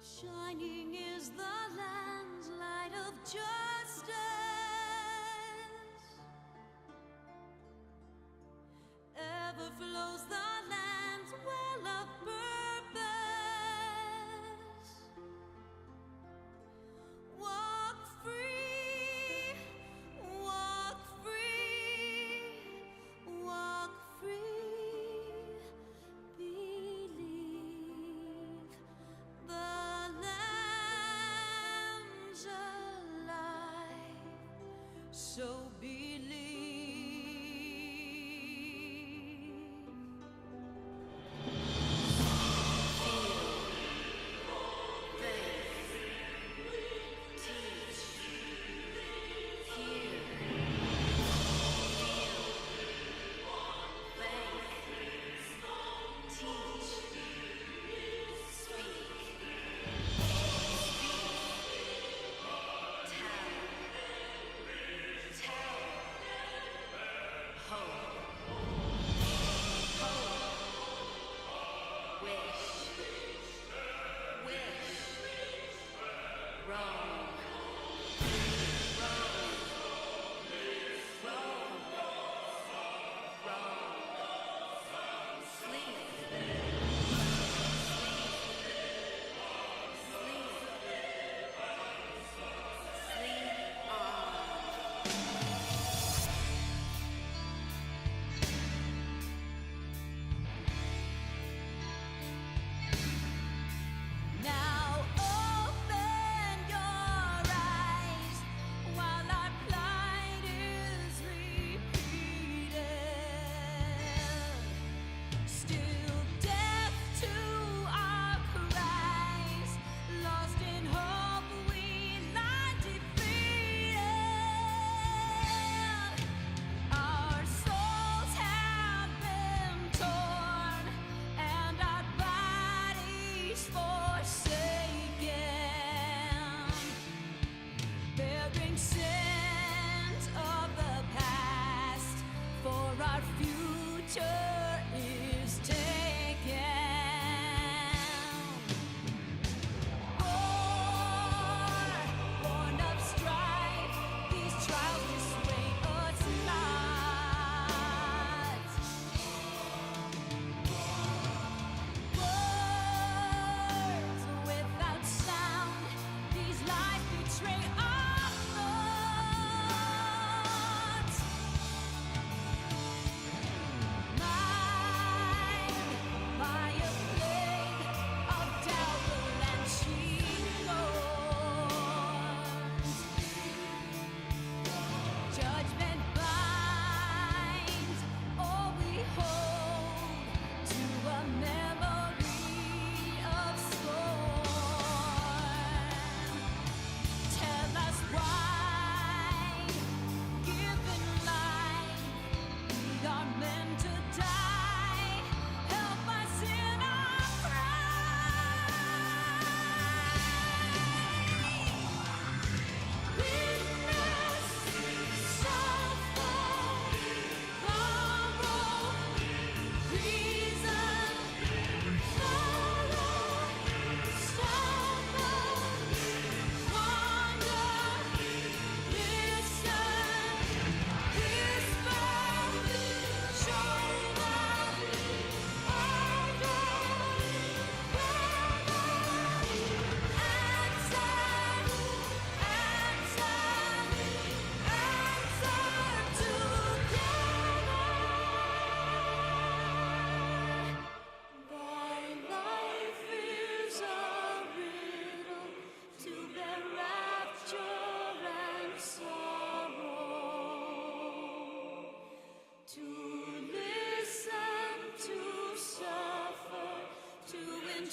Shining is the land's light of justice. Ever flows the land's well of purpose. Walk free, walk free, walk free. Believe the lamb's alive, so believe.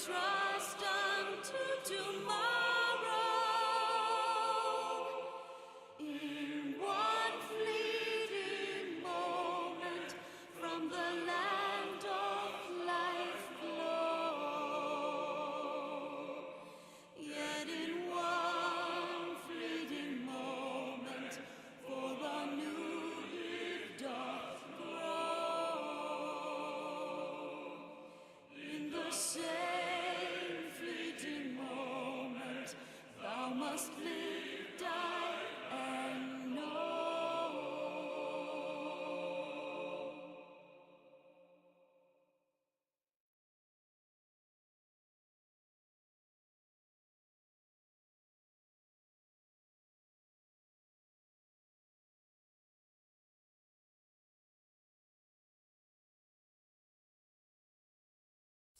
Trust unto tomorrow. In one fleeting moment from the land of life glow. Yet in one fleeting moment for a new gift doth grow. In the same must live, die, and know.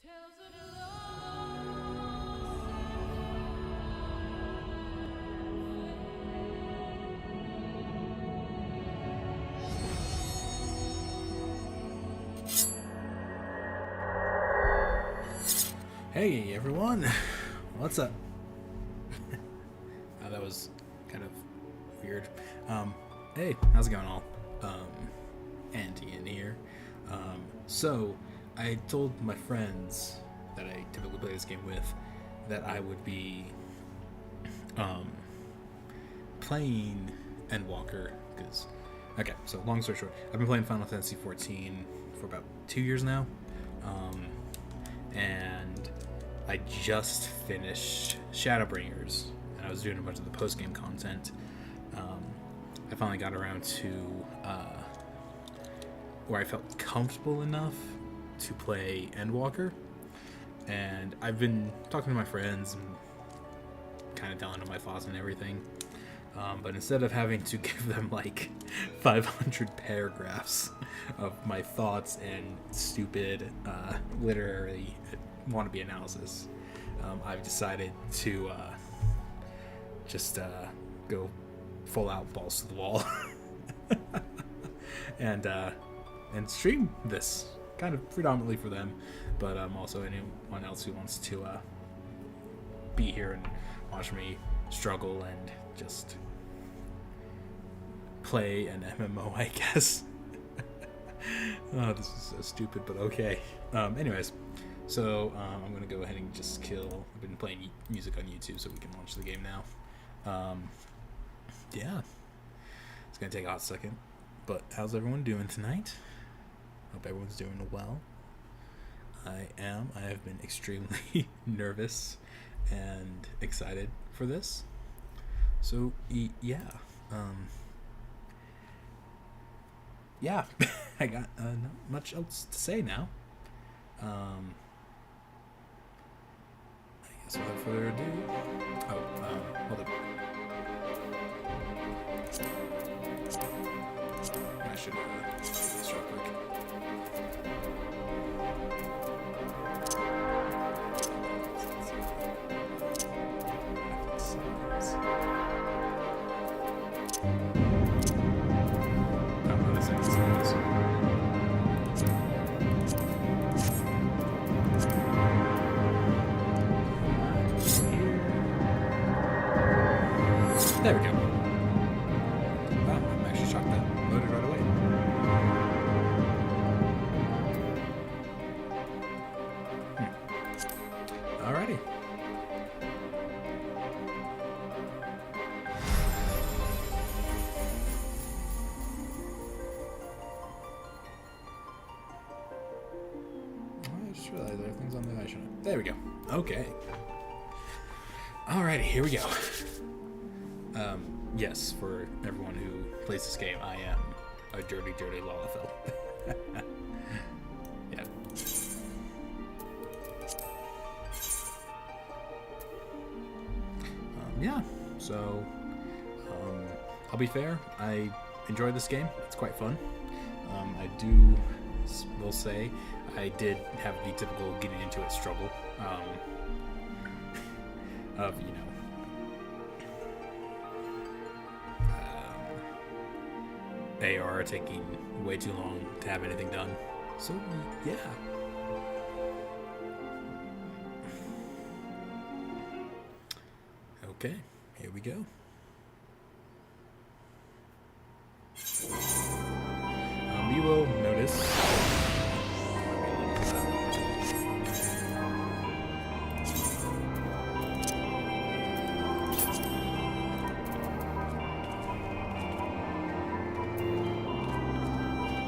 Tales of Hey everyone, what's up? That was kind of weird. Hey, how's it going all? Andy in here. So I told my friends that I typically play this game with that I would be playing Endwalker because so long story short, I've been playing Final Fantasy XIV for about 2 years now. And I just finished Shadowbringers, and I was doing a bunch of the post-game content. I finally got around to where I felt comfortable enough to play Endwalker, and I've been talking to my friends and kind of telling them my thoughts and everything. But instead of having to give them like 500 paragraphs of my thoughts and stupid literary wannabe analysis, I've decided to just go full out balls to the wall and stream this kind of predominantly for them, but also anyone else who wants to be here and watch me struggle and just play an MMO, I guess. Oh, this is so stupid, but okay. Anyways, so I'm gonna go ahead and just kill. I've been playing music on YouTube, so we can launch the game now. Yeah, it's gonna take a hot second, but how's everyone doing tonight? Hope everyone's doing well. I have been extremely nervous and excited for this. So yeah. Yeah, I got not much else to say now. I guess without further ado. Hold up. I should do this real quick. There we go. Wow, I'm actually shocked that loaded right away. Alrighty. I just realized there are things on the I shouldn't. There we go. Okay. Alrighty, here we go. Yes, for everyone who plays this game, I am a dirty, dirty Lalafell. Yeah. Yeah, so I'll be fair, I enjoy this game. It's quite fun. Will say I did have the typical getting into it struggle of, AR taking way too long to have anything done. So, yeah. Okay, here we go. You will notice.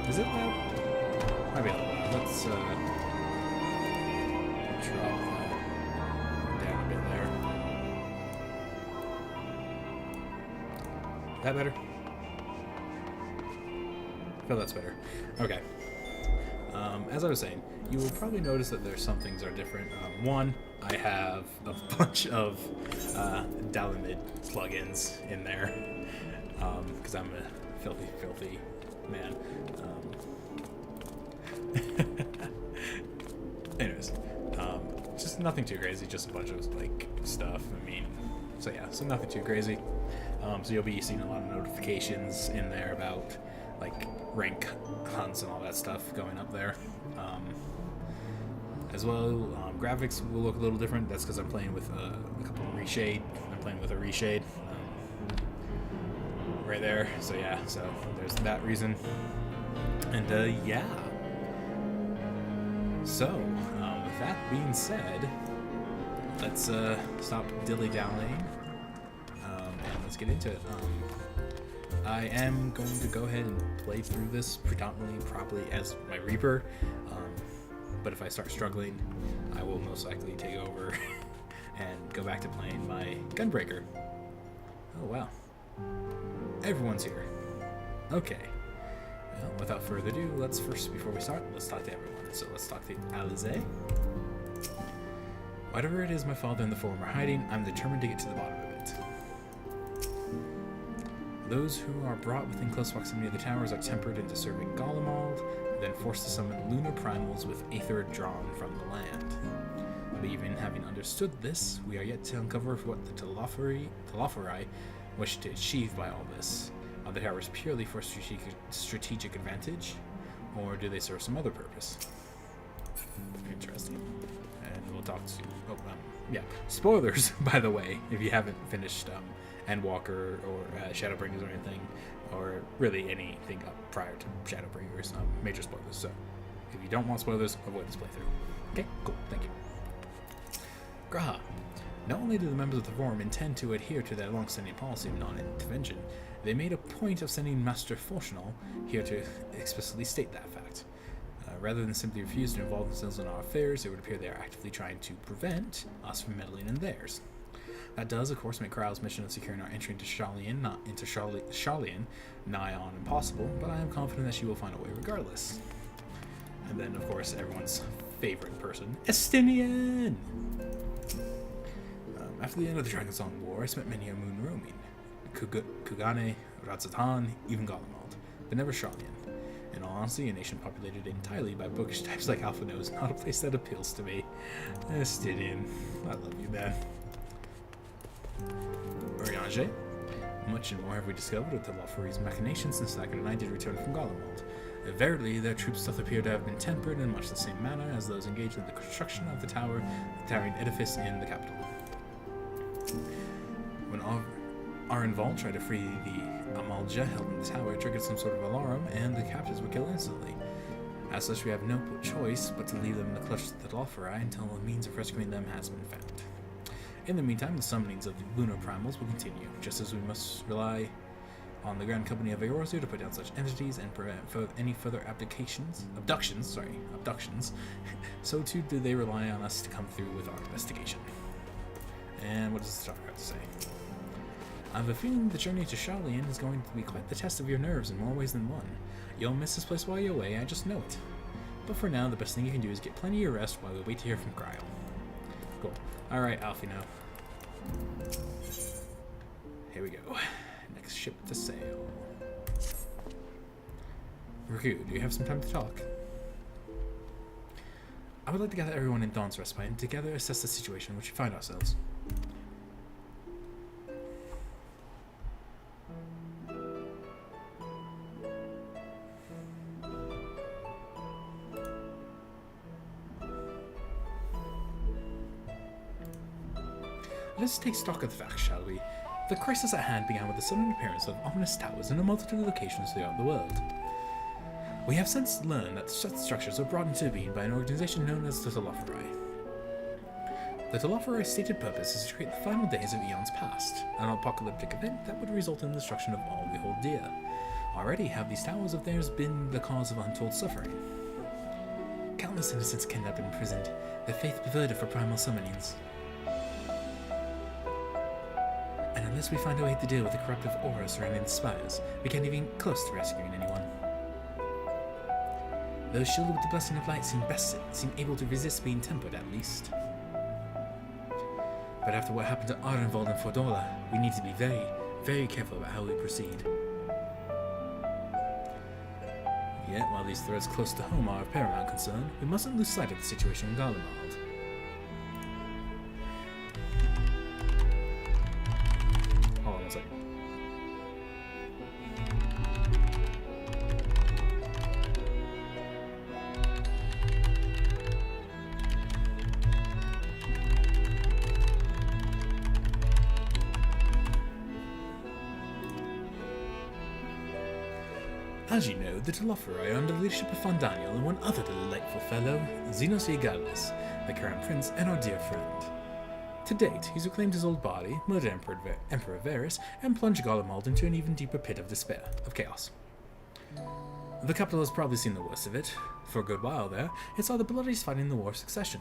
Is it loud? Might be a little loud. Let's drop that down a bit there. That better? I feel that's better. Okay. As I was saying, you will probably notice that there's some things are different. One, I have a bunch of Dalamid plugins in there because I'm a filthy man. Anyways, just nothing too crazy, just a bunch of like stuff. I mean, so yeah, so nothing too crazy. So you'll be seeing a lot of notifications in there about like rank hunts and all that stuff going up there. As well, graphics will look a little different. That's because I'm playing with a couple of reshade. I'm playing with a reshade right there. So yeah, so there's that reason. And yeah. So with that being said, let's stop dilly-dallying and let's get into it. I am going to go ahead and play through this predominantly probably as my Reaper, but if I start struggling, I will most likely take over and go back to playing my Gunbreaker. Oh wow, everyone's here. Okay, well, without further ado, let's first, before we start, let's talk to everyone. So let's talk to Alize. Whatever it is my father and the Forum are hiding, I'm determined to get to the bottom of it. Those who are brought within close proximity of the towers are tempered into serving Golemald, then forced to summon lunar primals with aether drawn from the land. But even having understood this, we are yet to uncover what the Telafori wish to achieve by all this. Are the towers purely for strategic advantage, or do they serve some other purpose? Interesting. And we'll talk to... yeah. Spoilers, by the way, if you haven't finished Endwalker or Shadowbringers or anything, or really anything up prior to Shadowbringers, major spoilers. So, if you don't want spoilers, avoid this playthrough. Okay, cool, thank you. Graha. Not only do the members of the Forum intend to adhere to their long-standing policy of non-intervention, they made a point of sending Master Fortunal here to explicitly state that fact. Rather than simply refuse to involve themselves in our affairs, it would appear they are actively trying to prevent us from meddling in theirs. That does, of course, make Kryle's mission of securing our entry into Sharlayan nigh on impossible, but I am confident that she will find a way regardless. And then, of course, everyone's favorite person, Estinian! After the end of the Dragonsong War, I spent many a moon roaming. Kugane, Razatan, even Golemald, but never Sharlayan. In all honesty, a nation populated entirely by bookish types like Alphino is not a place that appeals to me. Estinian, I love you, man. Oriange. Much and more have we discovered of the Telafori's machinations since Thacker and I did return from Golemald. Verily, their troops doth appear to have been tempered in much the same manner as those engaged in the construction of the towering edifice in the capital. When Arenval tried to free the Amalja held in the tower, it triggered some sort of alarm, and the captives were killed instantly. As such, we have no choice but to leave them in the clutch of the Telafori until a means of rescuing them has been found. In the meantime, the summonings of the lunar primals will continue, just as we must rely on the Grand Company of Eorzea to put down such entities and prevent any further abductions. So too do they rely on us to come through with our investigation. And what does the star have to say? I have a feeling the journey to Sharlayan is going to be quite the test of your nerves in more ways than one. You'll miss this place while you're away, I just know it. But for now, the best thing you can do is get plenty of rest while we wait to hear from Kryle. Cool. Alright, Alphino. Here we go. Next ship to sail. Riku, do you have some time to talk? I would like to gather everyone in Dawn's Respite and together assess the situation in which we find ourselves. Let us take stock of the facts, shall we? The crisis at hand began with the sudden appearance of ominous towers in a multitude of locations throughout the world. We have since learned that such structures were brought into being by an organization known as the Telafori. The Telafori's stated purpose is to create the final days of eons past, an apocalyptic event that would result in the destruction of all we hold dear. Already have these towers of theirs been the cause of untold suffering. Countless innocents kidnapped and imprisoned, their faith perverted for primal summonings. And Unless we find a way to deal with the corruptive aura surrounding the spires, we can't even get close to rescuing anyone. Those shielded with the blessing of light seem able to resist being tempered, at least. But after what happened to Ardenvold and Fordola, we need to be very, very careful about how we proceed. Yet, while these threats close to home are of paramount concern, we mustn't lose sight of the situation in Garlemald. Hold on one second. As you know, the Telophyri are under the leadership of Fandaniel and one other delightful fellow, Xenos Egalis, the Crown Prince and our dear friend. To date, he's reclaimed his old body, murdered Emperor Varys, and plunged Garlemald into an even deeper pit of despair, of chaos. The capital has probably seen the worst of it. For a good while there, it saw the bloodies fighting the War of Succession.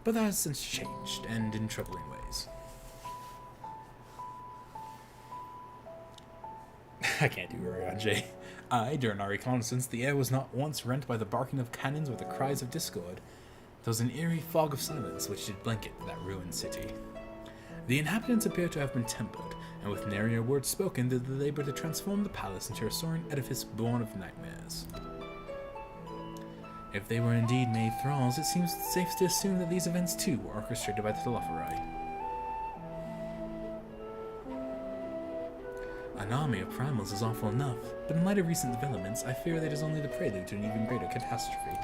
But that has since changed, and in troubling ways. I can't do Rorion J. During our reconnaissance, the air was not once rent by the barking of cannons or the cries of discord. There was an eerie fog of silence which did blanket that ruined city. The inhabitants appear to have been tempered, and with nary a word spoken did they labor to transform the palace into a soaring edifice born of nightmares. If they were indeed made thralls, it seems safe to assume that these events too were orchestrated by the Telophyri. An army of primals is awful enough, but in light of recent developments, I fear that it is only the prelude to an even greater catastrophe.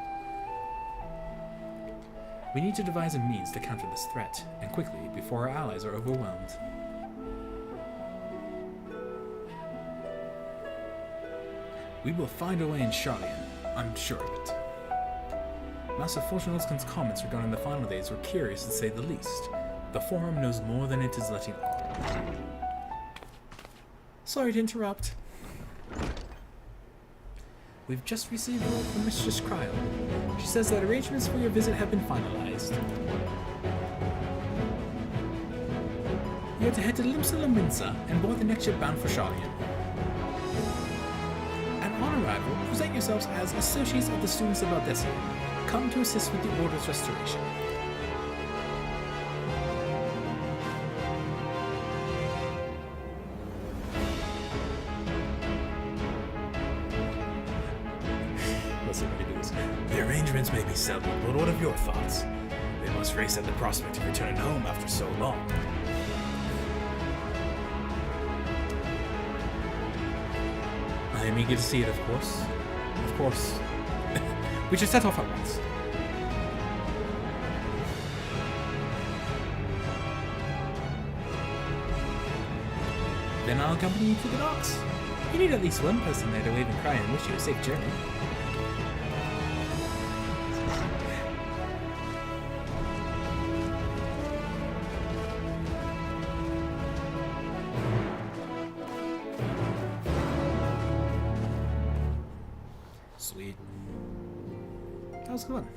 We need to devise a means to counter this threat, and quickly, before our allies are overwhelmed. We will find a way in Charlian, I'm sure of it. Master Fortunalskin's comments regarding the final days were curious to say the least. The Forum knows more than it is letting on. Sorry to interrupt. We've just received word from Mistress Cryo. She says that arrangements for your visit have been finalized. You're to head to Limsa Lominsa and board the next ship bound for Charlian. And on arrival, present yourselves as associates of the students of Aldessian, come to assist with the Order's restoration. The arrangements may be settled, but what of your thoughts? They must race at the prospect of returning home after so long. I am eager to see it, of course. Of course. We should set off at once. Then I'll accompany you to the docks. You need at least one person there to wave and cry and wish you a safe journey. Sweet. That was fun.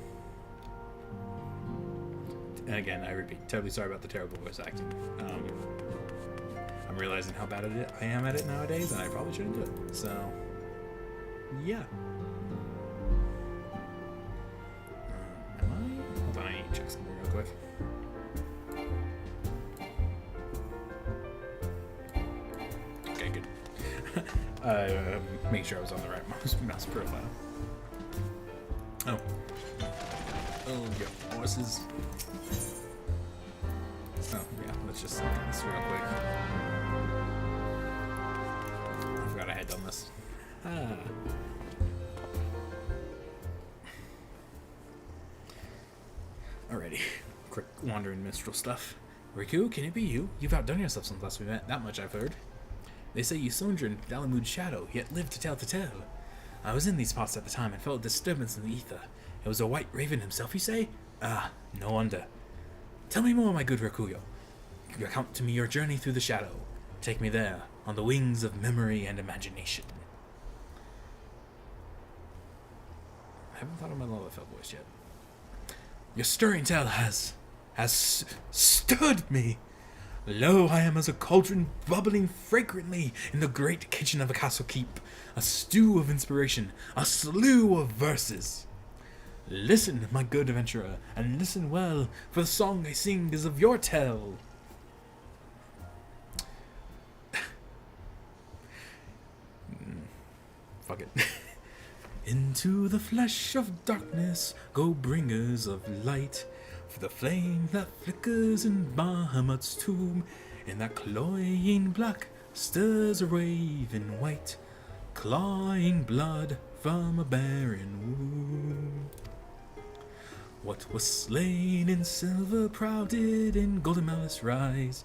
And again, I repeat, terribly sorry about the terrible voice acting. I'm realizing how bad I am at it nowadays, and I probably shouldn't do it. So, yeah. Am I? Hold on, I need to check something real quick. Okay, good. Make sure I was on the right mouse profile. Oh. Oh, yeah. Horses. Oh, yeah. Let's just look at this real quick. I forgot I had done this. Alrighty. Quick wandering minstrel stuff. Riku, can it be you? You've outdone yourself since last we met. That much I've heard. They say you sojourned in Dalamud's shadow, yet lived to tell the tale. I was in these parts at the time and felt a disturbance in the ether. It was a white raven himself, you say? Ah, no wonder. Tell me more, my good Rakuyo. Recount to me your journey through the shadow. Take me there, on the wings of memory and imagination. I haven't thought of my Lalafell voice yet. Your stirring tale has stood me. Lo, I am as a cauldron bubbling fragrantly in the great kitchen of a castle keep, a stew of inspiration, a slew of verses. Listen, my good adventurer, and listen well, for the song I sing is of your tale. Fuck it. Into the flesh of darkness go bringers of light, for the flame that flickers in Bahamut's tomb, in that cloying black stirs a raven white, clawing blood from a barren womb. What was slain in silver prow did in golden malice rise,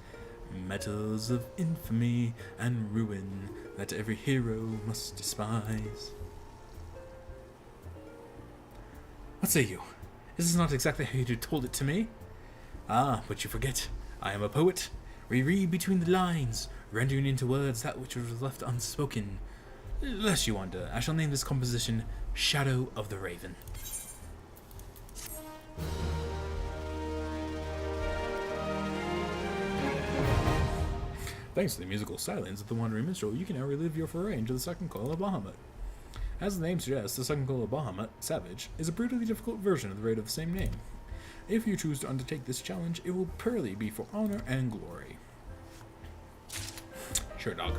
metals of infamy and ruin that every hero must despise. What say you? This is not exactly how you told it to me. Ah, but you forget. I am a poet. We read between the lines, rendering into words that which was left unspoken. Lest you wonder, I shall name this composition Shadow of the Raven. Thanks to the musical silence of the Wandering Minstrel, you can now relive your foray into the second call of Bahamut. As the name suggests, the second call of Bahamut, Savage, is a brutally difficult version of the raid of the same name. If you choose to undertake this challenge, it will purely be for honor and glory. Sure, dog.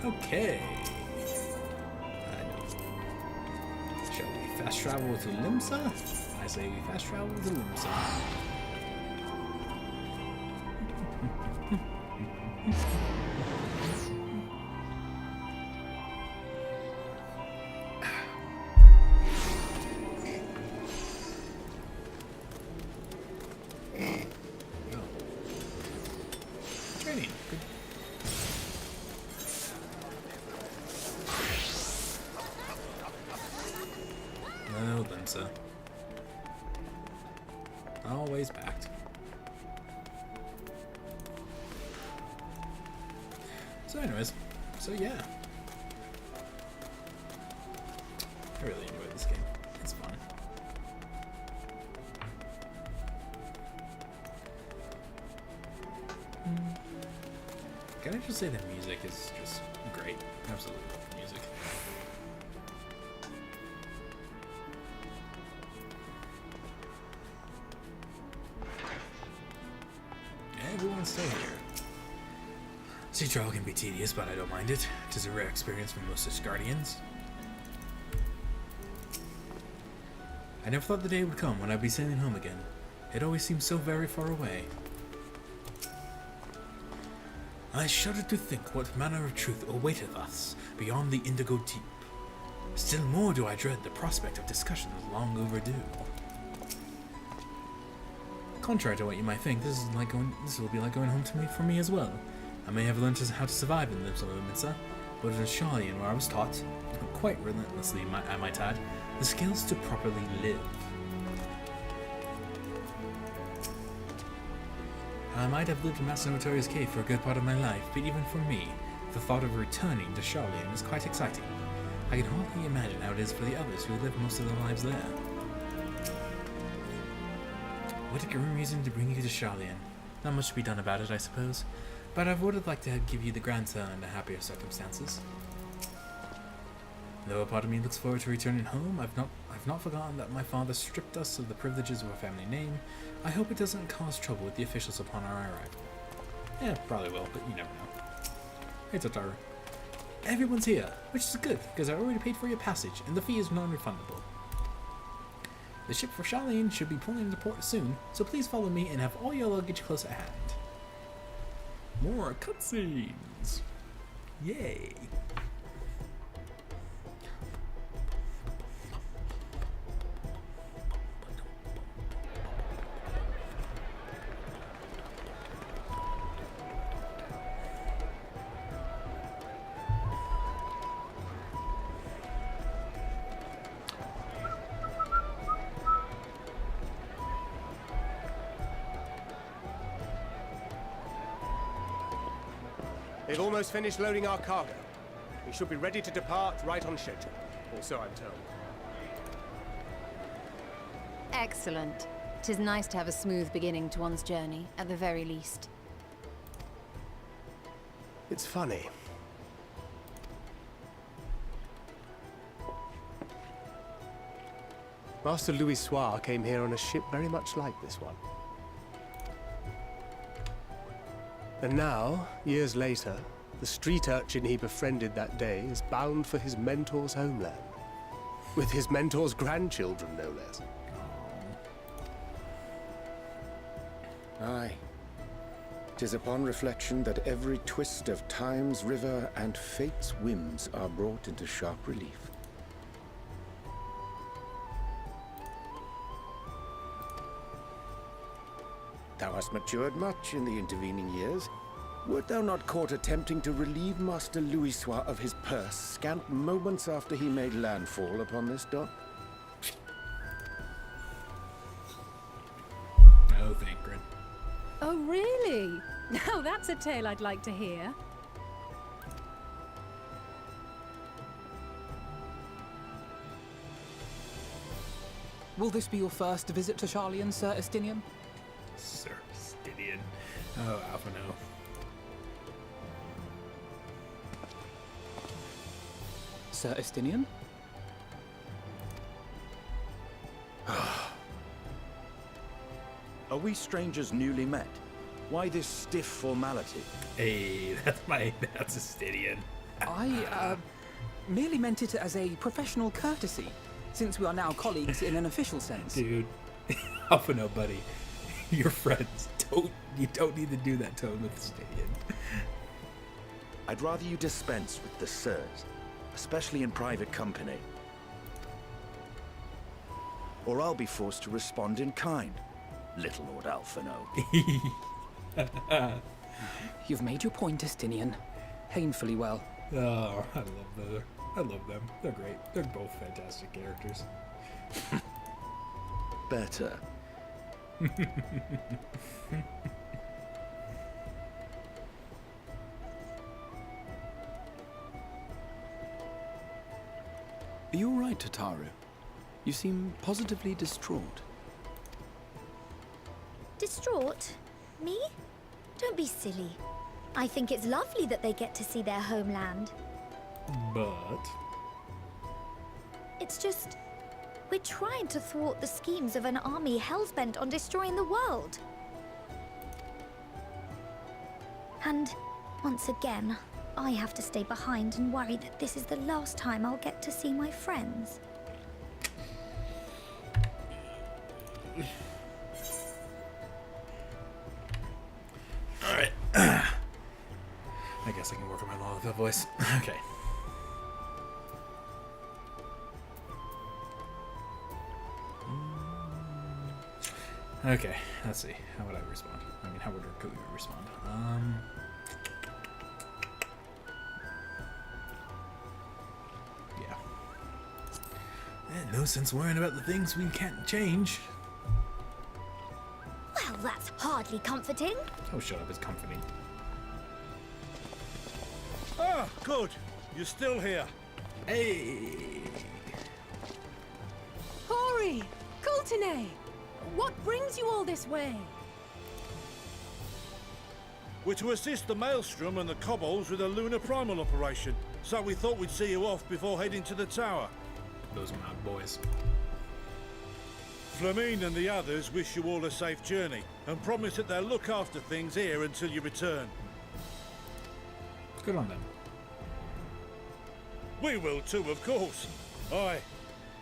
Okay. Shall we fast travel to Limsa? I say we fast travel to Limsa. Training. Good. No, Limsa. Always backed. So anyways, so yeah. I really enjoy this game. It's fun. Can I just say the music is just great? Absolutely love the music. Everyone stay here. Sea travel can be tedious, but I don't mind it. It is a rare experience for most such guardians. I never thought the day would come when I'd be sailing home again. It always seemed so very far away. I shudder to think what manner of truth awaiteth us beyond the indigo deep. Still more do I dread the prospect of discussions long overdue. Contrary to what you might think, this will be like going home to me for me as well. I may have learned how to survive in the lips of Limsa, but in Charlian where I was taught, quite relentlessly I might add, the skills to properly live. I might have lived in Master Notorious Cave for a good part of my life, but even for me, the thought of returning to Charlian is quite exciting. I can hardly imagine how it is for the others who live most of their lives there. What a grim reason to bring you to Charlian. Not much to be done about it, I suppose, but I would have liked to give you the grand turn under happier circumstances. Though a part of me looks forward to returning home, I've not forgotten that my father stripped us of the privileges of our family name. I hope it doesn't cause trouble with the officials upon our arrival. Yeah, probably will, but you never know. Hey, Tataru. Everyone's here, which is good, because I already paid for your passage, and the fee is non-refundable. The ship for Charlian should be pulling into port soon, so please follow me and have all your luggage close at hand. More cutscenes! Yay! They've almost finished loading our cargo. We should be ready to depart right on schedule, or so I'm told. Excellent. 'Tis nice to have a smooth beginning to one's journey, at the very least. It's funny. Master Louis Soir came here on a ship very much like this one. And now, years later, the street urchin he befriended that day is bound for his mentor's homeland. With his mentor's grandchildren, no less. Aye. 'Tis upon reflection that every twist of time's river and fate's whims are brought into sharp relief. Thou hast matured much in the intervening years. Wert thou not caught attempting to relieve Master Louis Soir of his purse scant moments after he made landfall upon this dock? Oh, thank Grin. Oh, really? Now that's a tale I'd like to hear. Will this be your first visit to Charlian, Sir Estinian? Sir Stidian. Oh, Alpha no. Sir Estinian? Are we strangers newly met? Why this stiff formality? Hey, that's a Stidian. I, merely meant it as a professional courtesy, since we are now colleagues in an official sense. Dude, Alpha no, buddy. You're friends. You don't need to do that tone with the Stidian. I'd rather you dispense with the sirs, especially in private company. Or I'll be forced to respond in kind, little Lord Alphino. You've made your point, Estinian. Painfully well. Oh, I love them. They're great. They're both fantastic characters. Better. Are you all right, Tataru? You seem positively distraught. Distraught? Me? Don't be silly. I think it's lovely that they get to see their homeland. But It's just... we're trying to thwart the schemes of an army hell-bent on destroying the world. And, once again, I have to stay behind and worry that this is the last time I'll get to see my friends. alright. I guess I can work on my Lalafell voice. Okay. Okay, let's see. How would I respond? I mean, how would Rakuyu respond? Yeah. No sense worrying about the things we can't change. Well, that's hardly comforting. Oh, shut up, it's comforting. Ah, good. You're still here. Hey! Hori! Coulternay! What brings you all this way? We're to assist the Maelstrom and the Kobolds with a lunar primal operation, so we thought we'd see you off before heading to the tower. Those are my boys. Flamine and the others wish you all a safe journey, and promise that they'll look after things here until you return. Good on them. We will too, of course. Aye.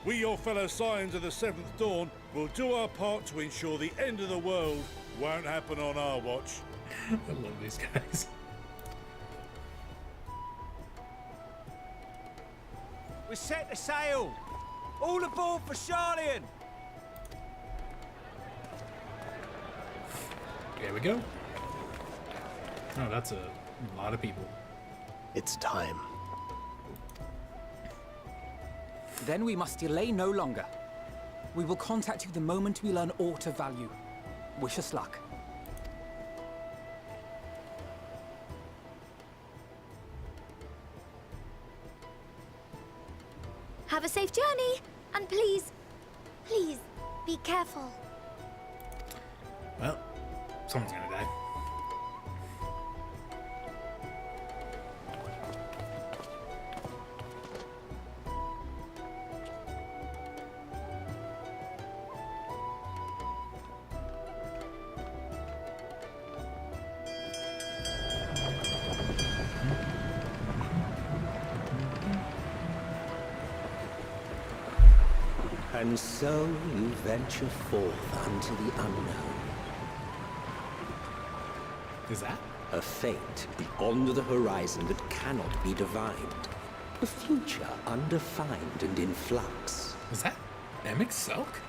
We, your fellow Scions of the Seventh Dawn, will do our part to ensure the end of the world won't happen on our watch. I love these guys. We're set to sail! All aboard for Charlian! There we go. Oh, that's a lot of people. It's time. Then we must delay no longer. We will contact you the moment we learn aught of value. Wish us luck. Have a safe journey, and please, please, Be careful. Well, someone's gonna die. And so you venture forth unto the unknown. Is that? A fate beyond the horizon that cannot be divined. A future undefined and in flux. Is that Emic Selk?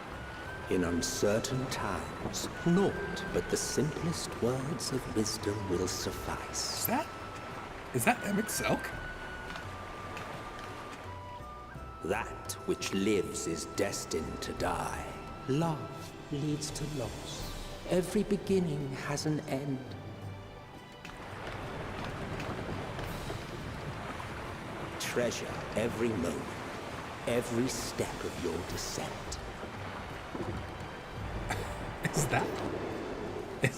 In uncertain times, naught but the simplest words of wisdom will suffice. Is that Emic Selk? That which lives is destined to die. Love leads to loss. Every beginning has an end. Treasure every moment, every step of your descent. Is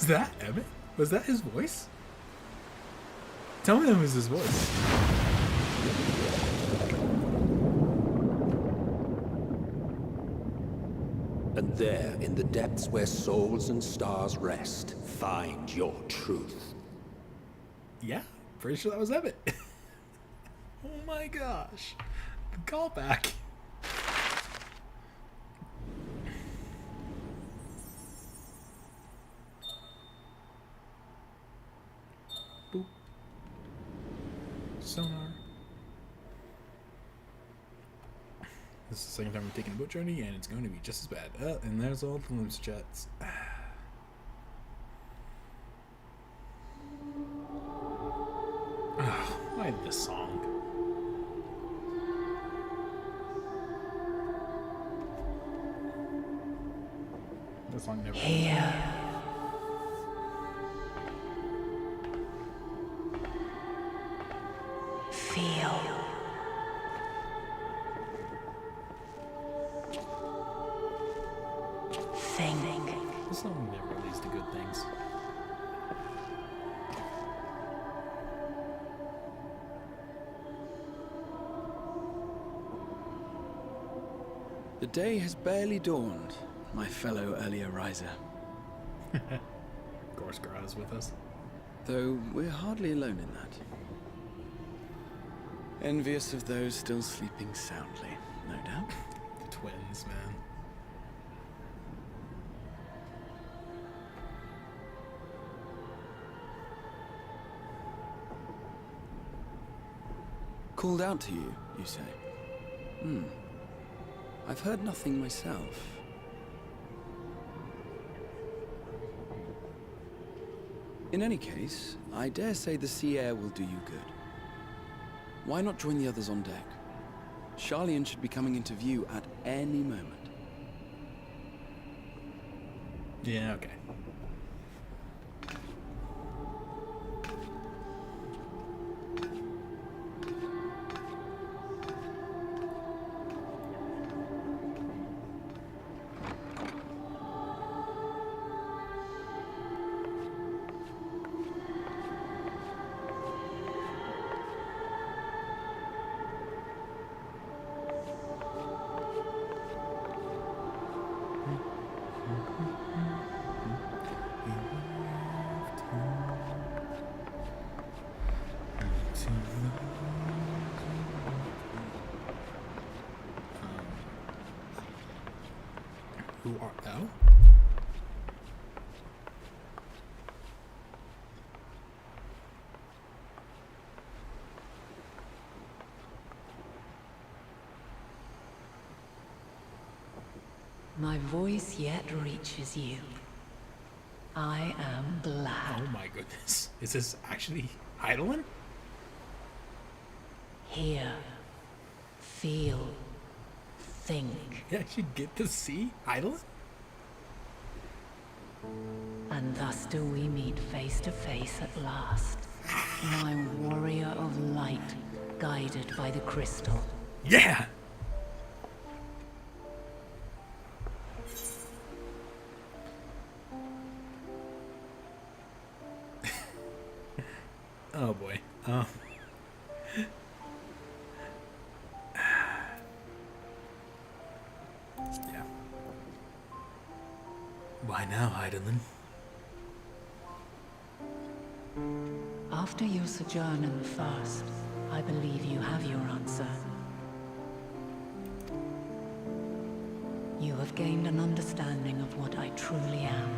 that Emmett? Was that his voice? Tell me that was his voice. And there, in the depths where souls and stars rest, find your truth. Yeah, pretty sure that was Emmett. Oh my gosh. Callback. Boop. Sonar. This is the second time we're taking a boat journey, and it's going to be just as bad. And there's all the loose jets. Why this song? This song never. Here. Feel. Think. This song never leads to good things. The day has barely dawned, my fellow earlier riser. Gorskar is with us. Though we're hardly alone in that. Envious of those still sleeping soundly, no doubt. The twins, man. Called out to you, you say? I've heard nothing myself. In any case, I dare say the sea air will do you good. Why not join the others on deck? Charlian should be coming into view at any moment. Yeah, okay. Who art thou? My voice yet reaches you. I am glad. Oh my goodness. Is this actually Heidelin? Hear, feel, think. Yeah, I should get to see Heidelin? And thus do we meet face to face at last. My warrior of light, guided by the crystal. Yeah! Oh boy. Yeah. Why now, Heidelin? After your sojourn in the First, I believe you have your answer. You have gained an understanding of what I truly am,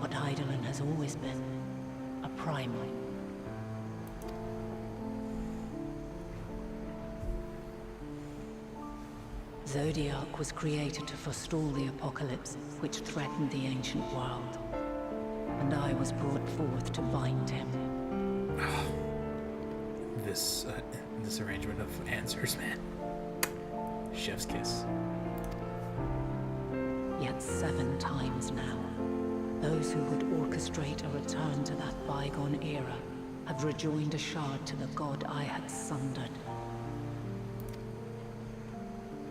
what Heidelin has always been, a primal. Zodiac was created to forestall the apocalypse which threatened the ancient world, and I was brought forth to bind him. This arrangement of answers, man. Chef's kiss. Yet 7 times now, those who would orchestrate a return to that bygone era have rejoined a shard to the god I had sundered.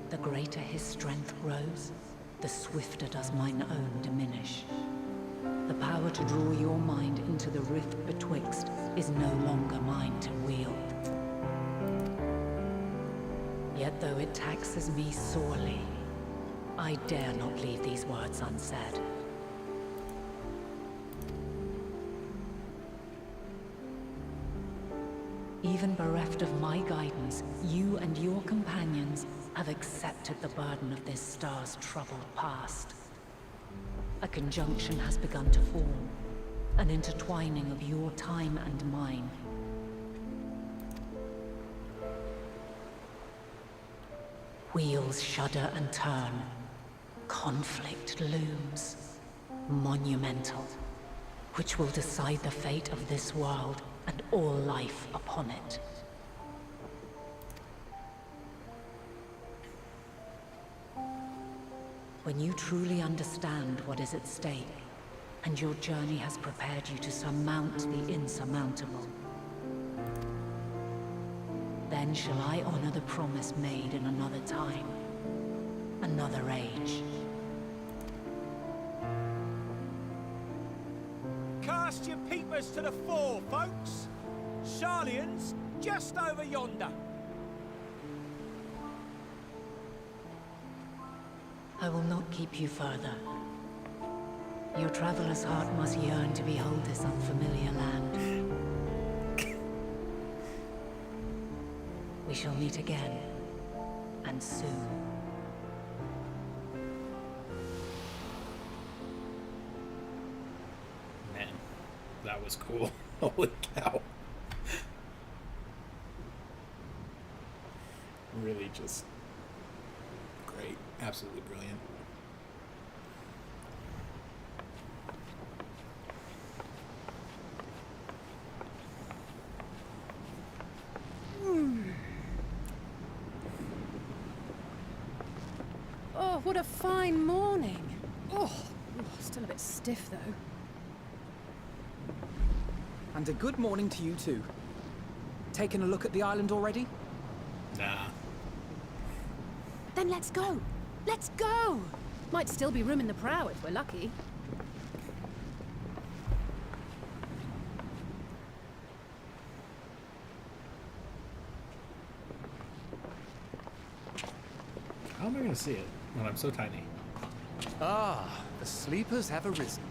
The greater his strength grows, the swifter does mine own diminish. The power to draw your mind into the rift betwixt is no longer mine to wield. Yet though it taxes me sorely, I dare not leave these words unsaid. Even bereft of my guidance, you and your companions have accepted the burden of this star's troubled past. A conjunction has begun to form, an intertwining of your time and mine. Wheels shudder and turn. Conflict looms, monumental, which will decide the fate of this world and all life upon it. When you truly understand what is at stake, and your journey has prepared you to surmount the insurmountable, then shall I honor the promise made in another time, another age. Cast your peepers to the fore, folks. Sharlayan's just over yonder. I will not keep you further. Your traveler's heart must yearn to behold this unfamiliar land. We shall meet again, and soon. Man, that was cool. Holy cow. Really just great. Absolutely brilliant. Oh, what a fine morning. Oh, still a bit stiff though. And a good morning to you too. Taking a look at the island already? Nah. Then let's go. Let's go! Might still be room in the prow if we're lucky. How am I going to see it when I'm so tiny? Ah, the sleepers have arisen.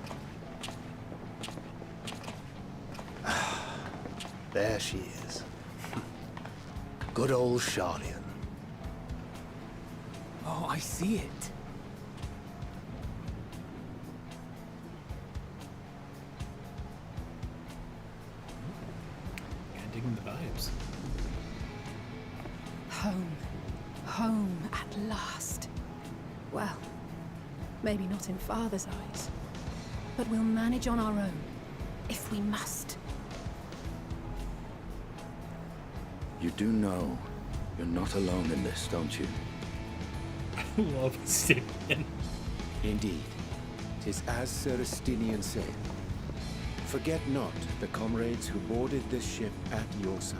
There she is. Good old Sharlayan. Oh, I see it. I'm digging the vibes. Home. Home at last. Well, maybe not in Father's eyes, but we'll manage on our own, if we must. You do know you're not alone in this, don't you? I love Stinian. Indeed. 'Tis as Sir Estinian said. Forget not the comrades who boarded this ship at your side.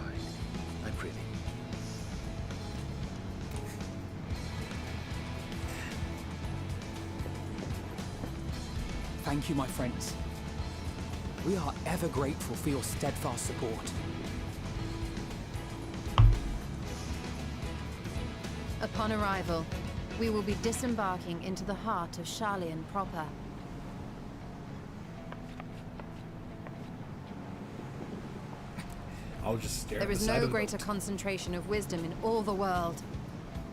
I pray thee. Thank you, my friends. We are ever grateful for your steadfast support. Upon arrival, we will be disembarking into the heart of Sharlayan proper. I'll just stare There at the is side no of the greater boat. concentration of wisdom in all the world.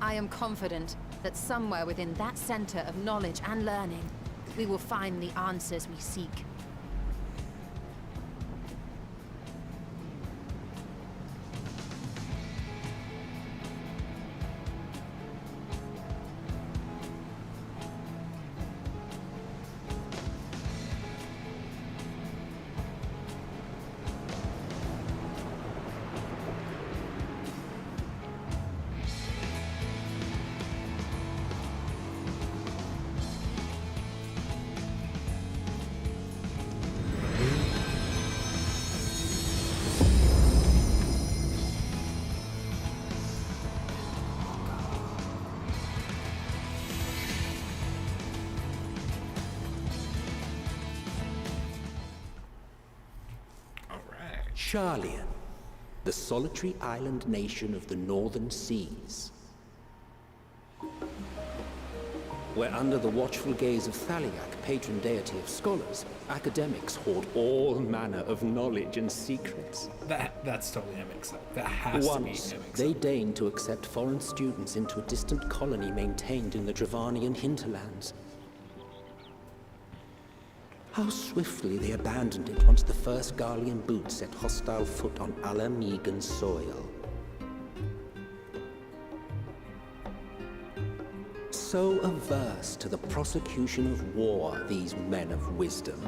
I am confident that somewhere within that center of knowledge and learning, we will find the answers we seek. Sharlayan, the solitary island nation of the northern seas. Where under the watchful gaze of Thaliak, patron deity of scholars, academics hoard all manner of knowledge and secrets. That's totally Amixo. That has to be Once, Amixo. they deigned to accept foreign students into a distant colony maintained in the Dravanian hinterlands. How swiftly they abandoned it once the first Garlean boot set hostile foot on Alamegan soil. So averse to the prosecution of war, these men of wisdom,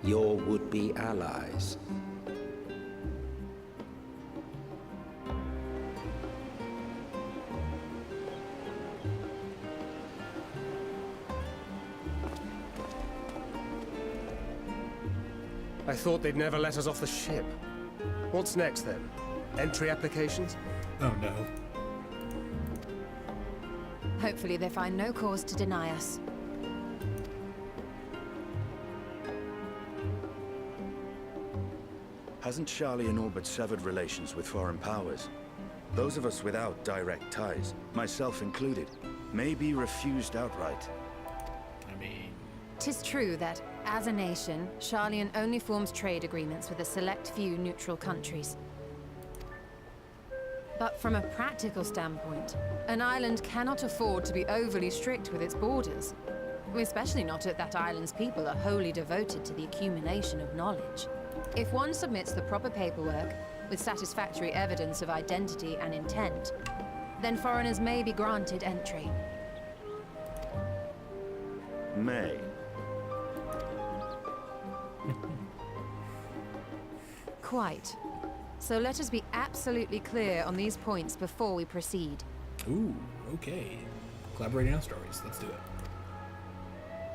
your would-be allies. I thought they'd never let us off the ship. What's next then? Entry applications? Oh no. Hopefully they find no cause to deny us. Hasn't Sharlayan all but severed relations with foreign powers? Those of us without direct ties, myself included, may be refused outright. I mean... 'Tis true that, as a nation, Sharlayan only forms trade agreements with a select few neutral countries. But from a practical standpoint, an island cannot afford to be overly strict with its borders. Especially not if that island's people are wholly devoted to the accumulation of knowledge. If one submits the proper paperwork, with satisfactory evidence of identity and intent, then foreigners may be granted entry. May. Quite. So let us be absolutely clear on these points before we proceed. Ooh, okay. Collaborating on stories. Let's do it.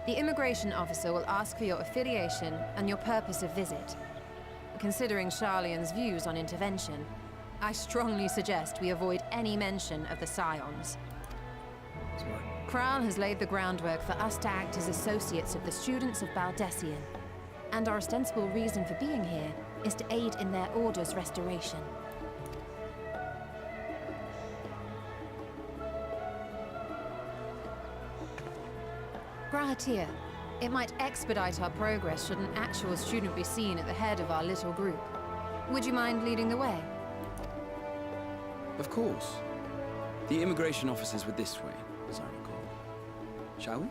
The immigration officer will ask for your affiliation and your purpose of visit. Considering Sharlayan's views on intervention, I strongly suggest we avoid any mention of the Scions. Smart. Kral has laid the groundwork for us to act as associates of the students of Baldessian, and our ostensible reason for being here is to aid in their order's restoration. Grahatir, it might expedite our progress should an actual student be seen at the head of our little group. Would you mind leading the way? Of course. The immigration officers were this way, as I recall. Shall we?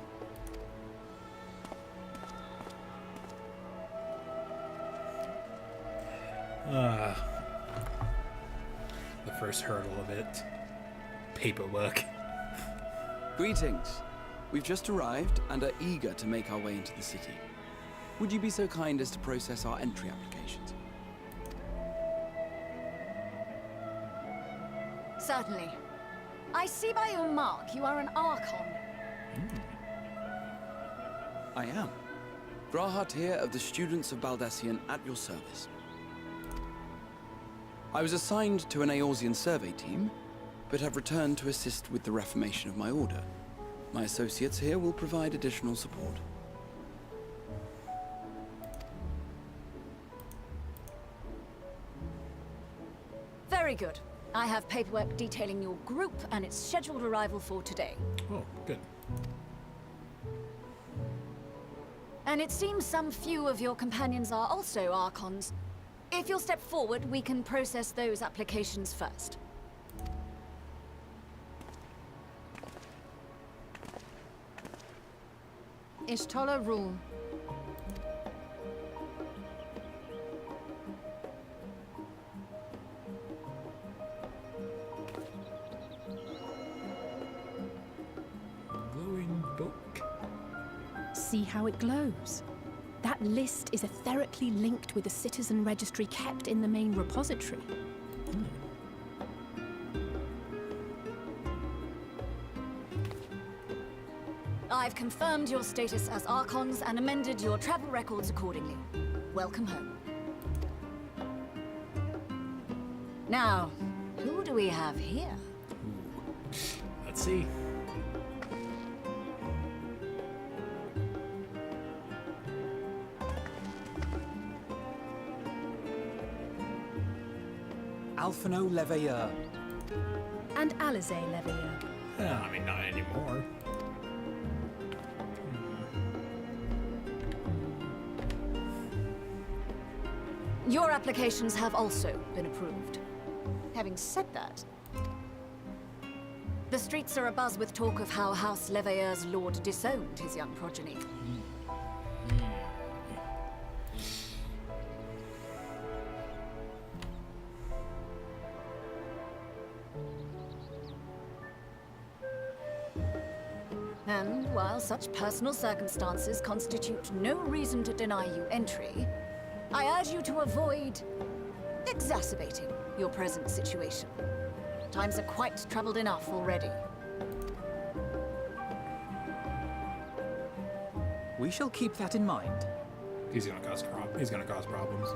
The first hurdle of it. Paperwork. Greetings. We've just arrived and are eager to make our way into the city. Would you be so kind as to process our entry applications? Certainly. I see by your mark you are an Archon. I am. Grahatir of the Students of Baldessian at your service. I was assigned to an Eorzean survey team, but have returned to assist with the reformation of my order. My associates here will provide additional support. Very good. I have paperwork detailing your group and its scheduled arrival for today. Oh, good. And it seems some few of your companions are also Archons. If you'll step forward, we can process those applications first. Ishtola rule. Glowing book. See how it glows? That list is etherically linked with the citizen registry kept in the main repository. I've confirmed your status as Archons and amended your travel records accordingly. Welcome home. Now, who do we have here? Let's see. Alphino Leveilleur. And Alize Leveilleur. I mean, not anymore. Your applications have also been approved. Having said that, the streets are abuzz with talk of how House Leveilleur's lord disowned his young progeny. And while such personal circumstances constitute no reason to deny you entry, I urge you to avoid exacerbating your present situation. Times are quite troubled enough already. We shall keep that in mind. He's gonna cause problems.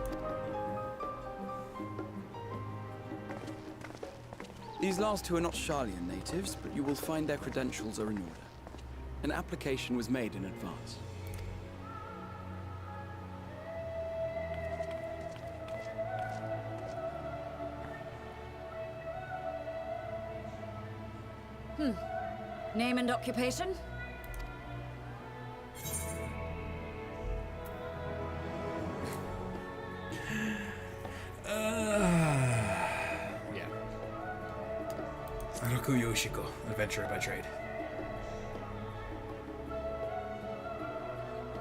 These last two are not Sharlayan natives, but you will find their credentials are in order. An application was made in advance. Name and occupation? Yeah. Haruku Yoshiko, adventurer by trade.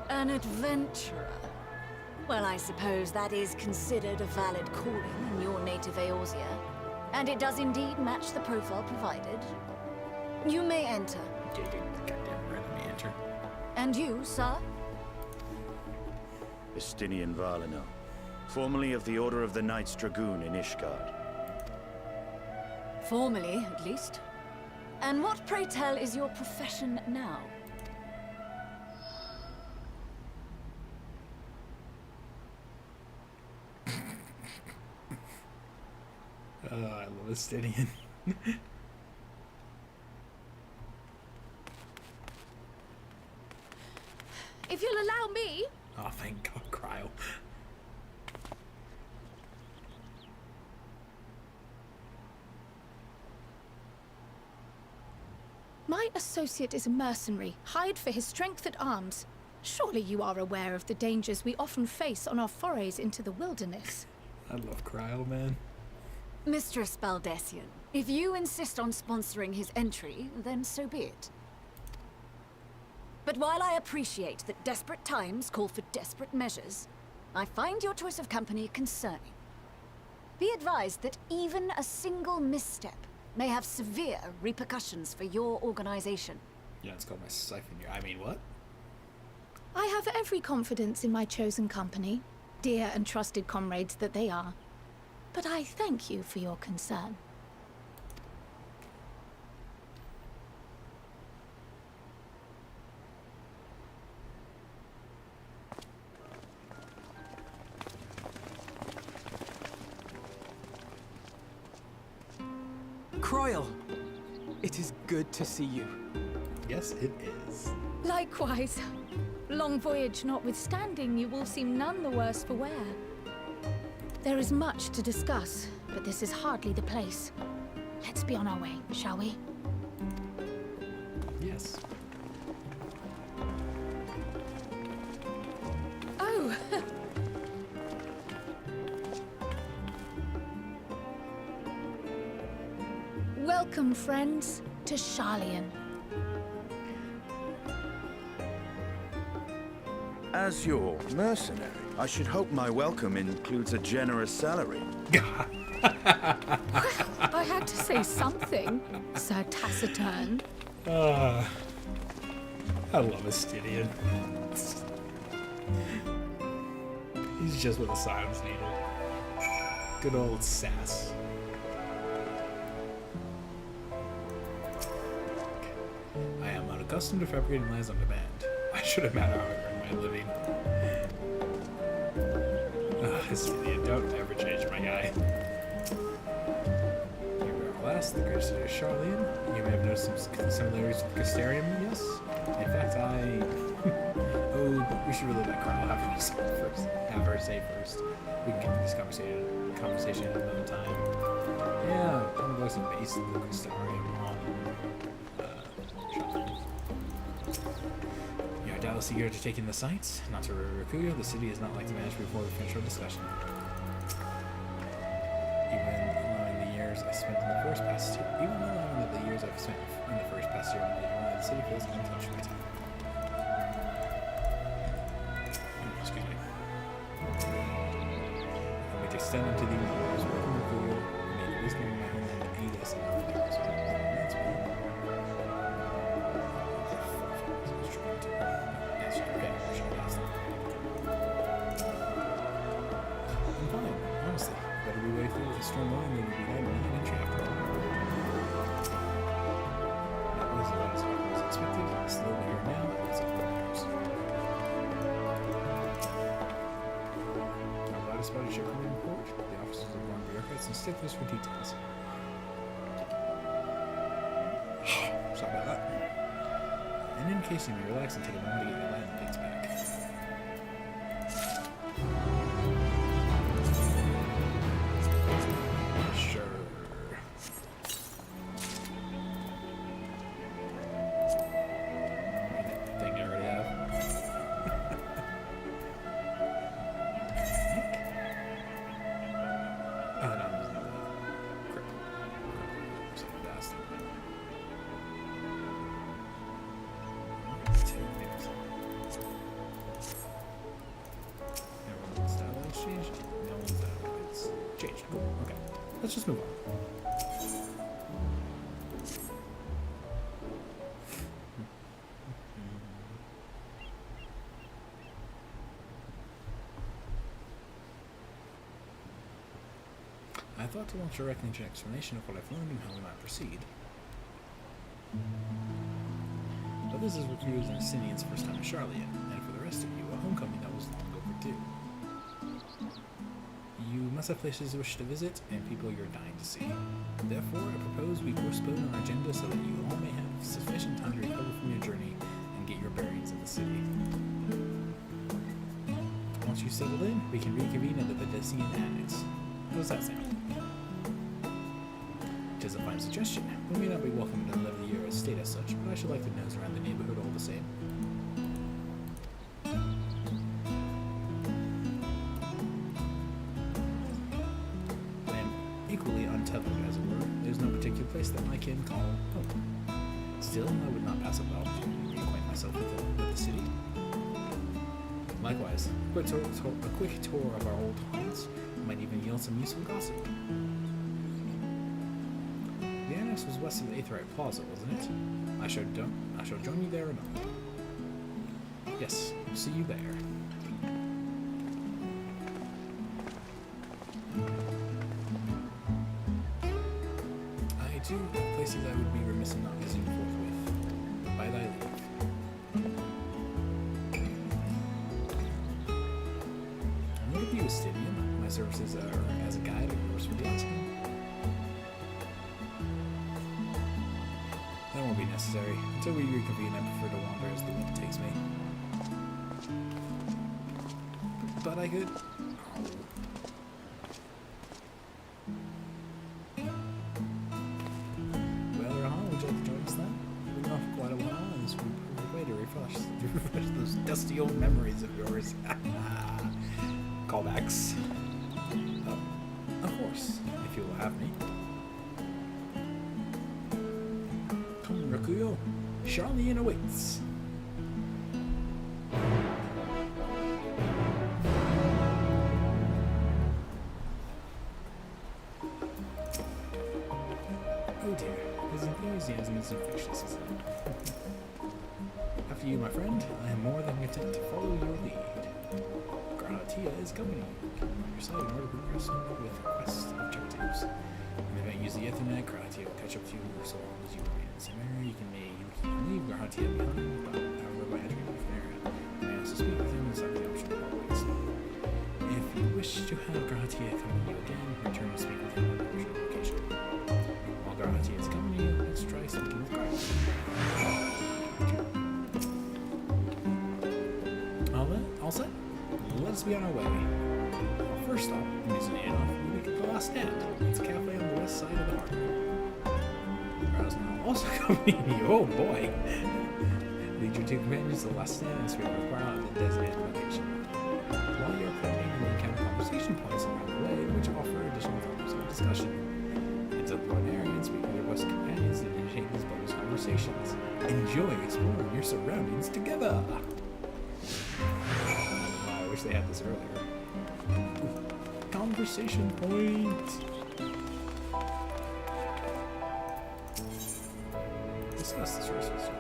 An adventurer. Well, I suppose that is considered a valid calling in your native Eorzea. And it does indeed match the profile provided. You may enter. Goddamn right, let me enter. And you, sir? Estinian Valino, formerly of the Order of the Knights Dragoon in Ishgard. Formally, at least. And what, pray tell, is your profession now? I love Estinian. If you'll allow me... Oh, thank God, Cryo. My associate is a mercenary, hired for his strength at arms. Surely you are aware of the dangers we often face on our forays into the wilderness. I love Cryo, man. Mistress Baldessian, if you insist on sponsoring his entry, then so be it. But while I appreciate that desperate times call for desperate measures, I find your choice of company concerning. Be advised that even a single misstep may have severe repercussions for your organization. Yeah, it's called my siphon. I mean, what? I have every confidence in my chosen company, dear and trusted comrades that they are. But I thank you for your concern. Croyle, it is good to see you. Yes, it is. Likewise. Long voyage notwithstanding, you will seem none the worse for wear. There is much to discuss, but this is hardly the place. Let's be on our way, shall we? Yes. Oh! Welcome, friends, to Sharlayan. As your mercenary, I should hope my welcome includes a generous salary. I had to say something, Sir Taciturn. I love Astidian. He's just what the Psions needed. Good old sass. I am unaccustomed to fabricating lies on demand. I should have matter how I earn my living. Astidian, don't ever change my guy. Here we are last, the great city of Sharlayan. You may have noticed some similarities with Castellarium, yes? In fact, oh, but we should really let Carl have her say first. We can get to this conversation at another time. Yeah, I'm going to base the Castellarium on Sharlayan. You are doubtless eager to take in the sights. Not to Rakuyo, the city is not like to manage before we finish our discussion. Even allowing the years I've spent in the first past year, the city feels untouched by time. Excuse me. I'm going to extend them to the universe, working with Google, and make at least maybe my homeland and aid us in our affairs. That's me. Yes, okay, I should pass them. I'm fine, honestly. Better we wait through the storm line than we be having an entry after all. That was about as hard as expected. Slowly here now, it's a few I'm glad about a shipment report. The officers are born bureaucrats and sticklers for details. Sorry about that. And in case you may relax and take a moment to get your land dates back. Sure. Thing I already have. Oh, no, there's no cripple. Some bastard. Everyone's style changed? No one's it's changed. Cool. Okay. Let's just move on. I thought to launch a reckoning explanation of what I've learned and how we might proceed. But this is Rakuyo's and Asinian's first time in Sharlayan, and for the rest of you, a homecoming that was long overdue. You must have places you wish to visit, and people you're dying to see. Therefore, I propose we postpone our agenda so that you all may have sufficient time to recover from your journey and get your bearings in the city. Once you've settled in, we can reconvene at the Vedesian Annex. How does that sound? It is a fine suggestion. We may not be welcome to live the year estate as such, but I should like to nose around the neighborhood all the same. I am equally untethered, as it were. There's no particular place that I can call home. Still, I would not pass up the opportunity to reacquaint myself with the city. Likewise, a quick tour of our old haunts might even yield some useful gossip. The annex was west of the Aetherite Plaza, wasn't it? I shall join you there anon. Yes, see you there. I too have places I would be remiss in not visiting forthwith. By thy leave. I'm going to be a Stydian. My services are as a guide, of course, for the outside. That won't be necessary. Until we reconvene, I prefer to wander as the wind takes me. But I could... Those dusty old memories of yours. Callbacks. Of course, if you will have me. Come, Rakuyo. Charlene awaits. Oh dear, his enthusiasm is infectious, isn't it? After you, my friend, I am more than content to follow your lead. Granatia is accompanying you. Keep him on your side in order to progress with quest objectives. In the event you use the Ethernet, Granatia will catch up to you so long as you remain in the same area. You can leave Granatia behind, but however by entering a different area. You may also speak with him and select the option of always. If you wish to have Granatia accompany you again, return to speak with him on the original location. While Granatia is accompanying you, let's try speaking with Granatia. All set? Let's be on our way. Our first stop, amusingly enough, will be the Last Stand. It's a cafe on the west side of the harbor. Browse now also accompanying you. Oh boy! Lead your two companions to the Last Stand and speak with Quara at the designated location. While you're approaching, you may encounter conversation points along the way, which offer additional topics of discussion. Enter the one area and speak with your West companions and initiate these bonus conversations. Enjoy exploring your surroundings together! I wish they had this earlier. Conversation point. Discuss this resource.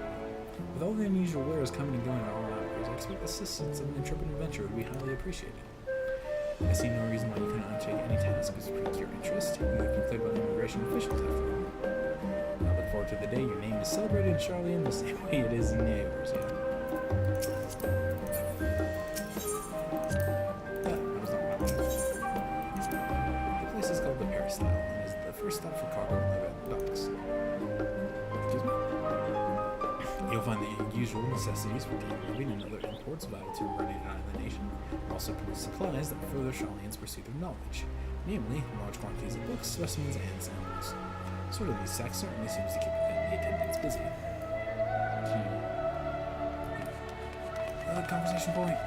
With all the unusual wares coming and going at all hours, I expect the assistance of an intrepid adventurer would be highly appreciated. I see no reason why you cannot undertake any task which piques your interest. You have been cleared by the immigration officials, after all. I look forward to the day your name is celebrated in Charlian the same way it is in yours. First stop for cargo at the docks. Excuse me. You'll find the usual necessities for daily living and other imports vital to running an island nation. Also produce supplies that further Charlians pursue their knowledge, namely large quantities of books, specimens, and samples. Sort of these sacks certainly seems to keep the attendants busy. Conversation point.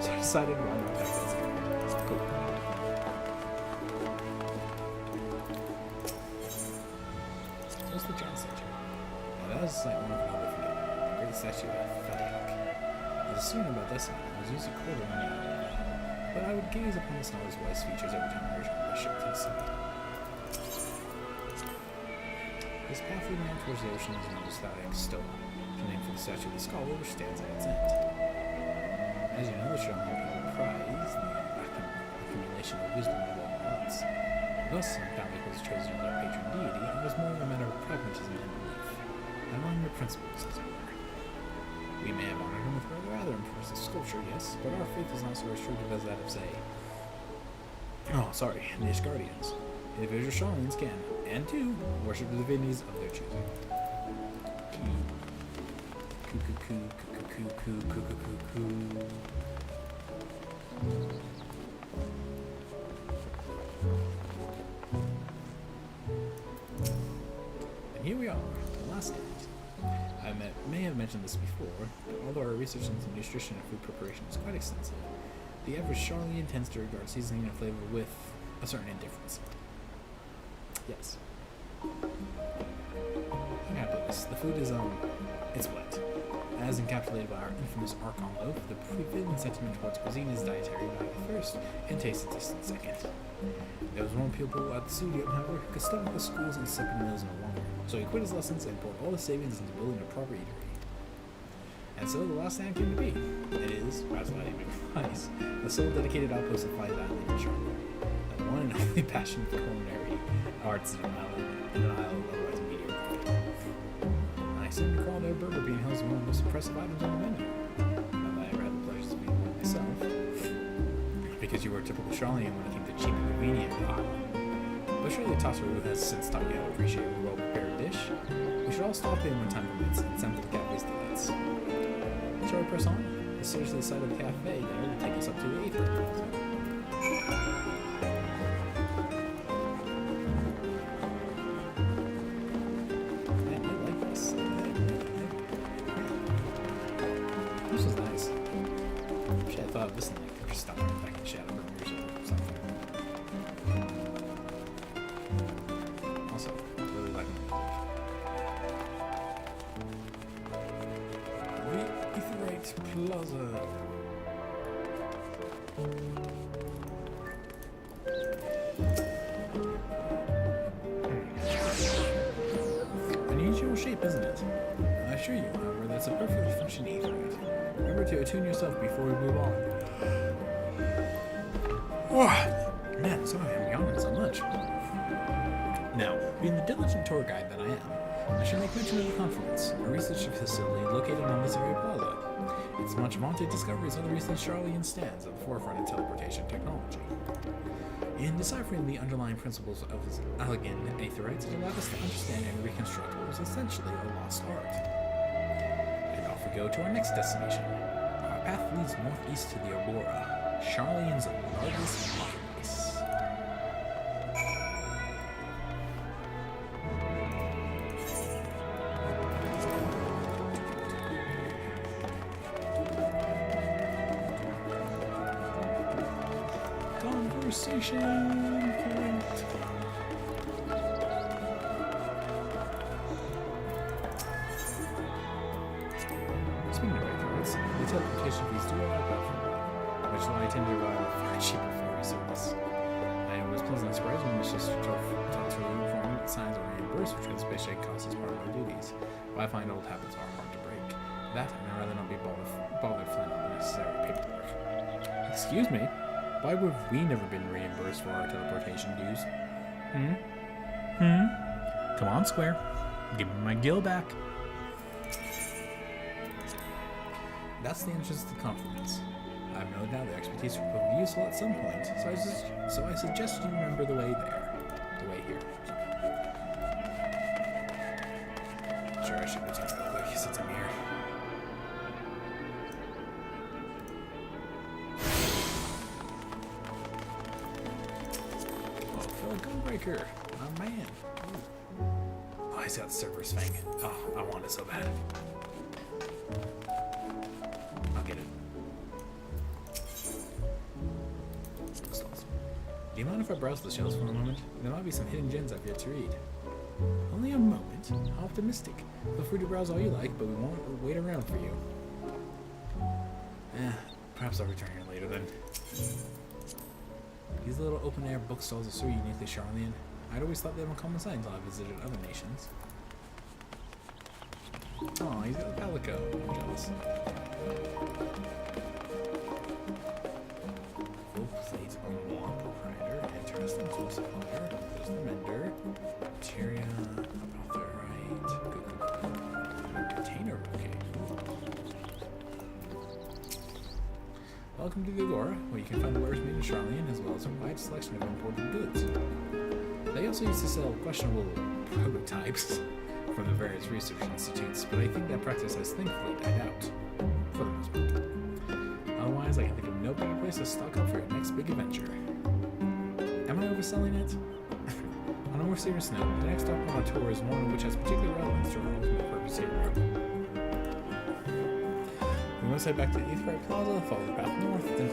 So I decided why not that was cool. What's the giant statue? Now that is like one of the other forget. The great statue of FFXIV. As a student about Destiny, I was used to quarter on the island, but I would gaze upon the star's wise features every time I returned my ship to the city. This path leading out towards the ocean is known as FFXIV Stoa, the name for the statue of the scholar which stands at its end. As you know, the Charlian people prize the accumulation of wisdom of all arts. Thus, Family was chosen as our patron deity, it was more a matter of pragmatism and belief, and among your principles, as it were. We may have honored him with rather impressive sculpture, yes, but our faith is not so restrictive as that of, say, the Ishgardians. Individual Charlians can, and do, worship the divinities of their choosing. And here we are, the last stage. I may have mentioned this before, but although our research into nutrition and food preparation is quite extensive, the average Charlian tends to regard seasoning and flavor with a certain indifference. Yes. I gotta put this. The food is, it's wet. As encapsulated by our infamous Archon loaf, the prevailing sentiment towards cuisine is dietary value first and taste a distant second. There was one pupil at the studio, however, who could stomach the schools and sipping meals no longer, so he quit his lessons and poured all his savings into building a proper eatery. And so the last stand came to be. It is, perhaps not even twice, the sole dedicated outpost of Five Island in Charlotte, the one and only passion for culinary arts in an island otherwise mediocre. I seem to recall their burger being held is one of the most impressive items on the menu. Not that I ever had the pleasure of being one myself. Because you were a typical Charlian when it came to cheap and convenient. But surely Tasaru has since taught you how to appreciate a well-prepared dish. We should all stop in when time permits and sample the cafe's delights. Shall we press on? The stairs to the side of the cafe there will take us up to the 8th floor. Man, I like this. This is nice. Shit, I thought of this in like the first time back in Shadowbringers or something. Also, I really like the FFXIV Plaza. Unusual shape, isn't it? I assure you, however, that's a perfectly functioning Aetherite. Remember to attune yourself before we move on. Oh, man, sorry I'm yawning so much. Now, being the diligent tour guide that I am, I should make mention of the conference, a research facility located on this very plaza. Its much vaunted discoveries are the reason Charlian stands at the forefront of teleportation technology. In deciphering the underlying principles of this elegant Aetherites, it allowed us to understand and reconstruct what was essentially a lost art. And off we go to our next destination. Our path leads northeast to the Aurora, Charlian's largest marketplace. Conversation point. Speaking of Aetherites, the teleportation fees do add up for me, which is why I tend to rely on very cheap ferry service. I was pleasantly surprised when Mrs. Tatsuru informed me that signs are reimbursed for transportation costs as part of our duties, but I find old habits are hard to break. That, and I'd rather not be bothered filling out the necessary paperwork. Excuse me? Why would we never been reimbursed for our teleportation dues? Come on, Square. Give me my gil back. That's the entrance to the conference. I have no doubt their expertise will prove useful at some point, so I suggest you remember the way there. The way here. Sure, I should return real quick since I'm here. Gunbreaker, oh man. Ooh. Oh, he's got Cerberus Fang. Oh, I want it so bad. I'll get it. Do you mind if I browse the shelves for a moment? There might be some hidden gems I've yet to read. Only a moment? How optimistic. Feel free to browse all you like, but we won't wait around for you. Perhaps I'll return here later then. These little open-air bookstalls are so uniquely Charlian. I'd always thought they were common sight until I visited other nations. Oh, he's got a Palico. I'm jealous. Full plate armoire proprietor. Interesting tool supplier. There's the mender. Materia. Apothecary. Good. Container. Okay. Welcome to the Agora, where you can find wares made in Charlian, as well as a wide selection of imported goods. They also used to sell questionable prototypes from the various research institutes, but I think that practice has thankfully died out, for the most part. Otherwise, I can think of no better place to stock up for your next big adventure. Am I overselling it? On a more serious note, the next stop on our tour is one which has particular relevance to our ultimate purpose here in Rome. We must head back to the Aetherites Plaza, follow the path north, then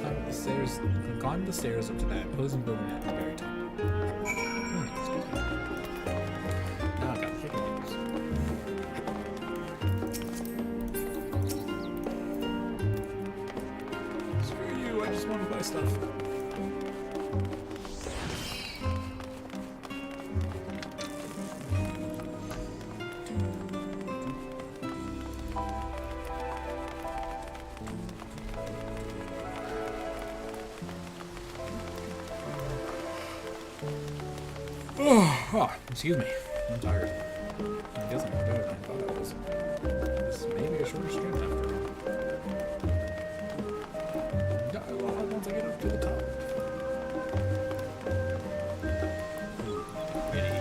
climb the stairs up to that imposing building at the very top. Excuse me. Now I got hiccups. Screw you, I just want to buy stuff. Oh, excuse me. I'm tired. I guess I'm better than I thought I was. is maybe a shorter stream after all. Dialogue once I get up to the top. Ooh, pretty.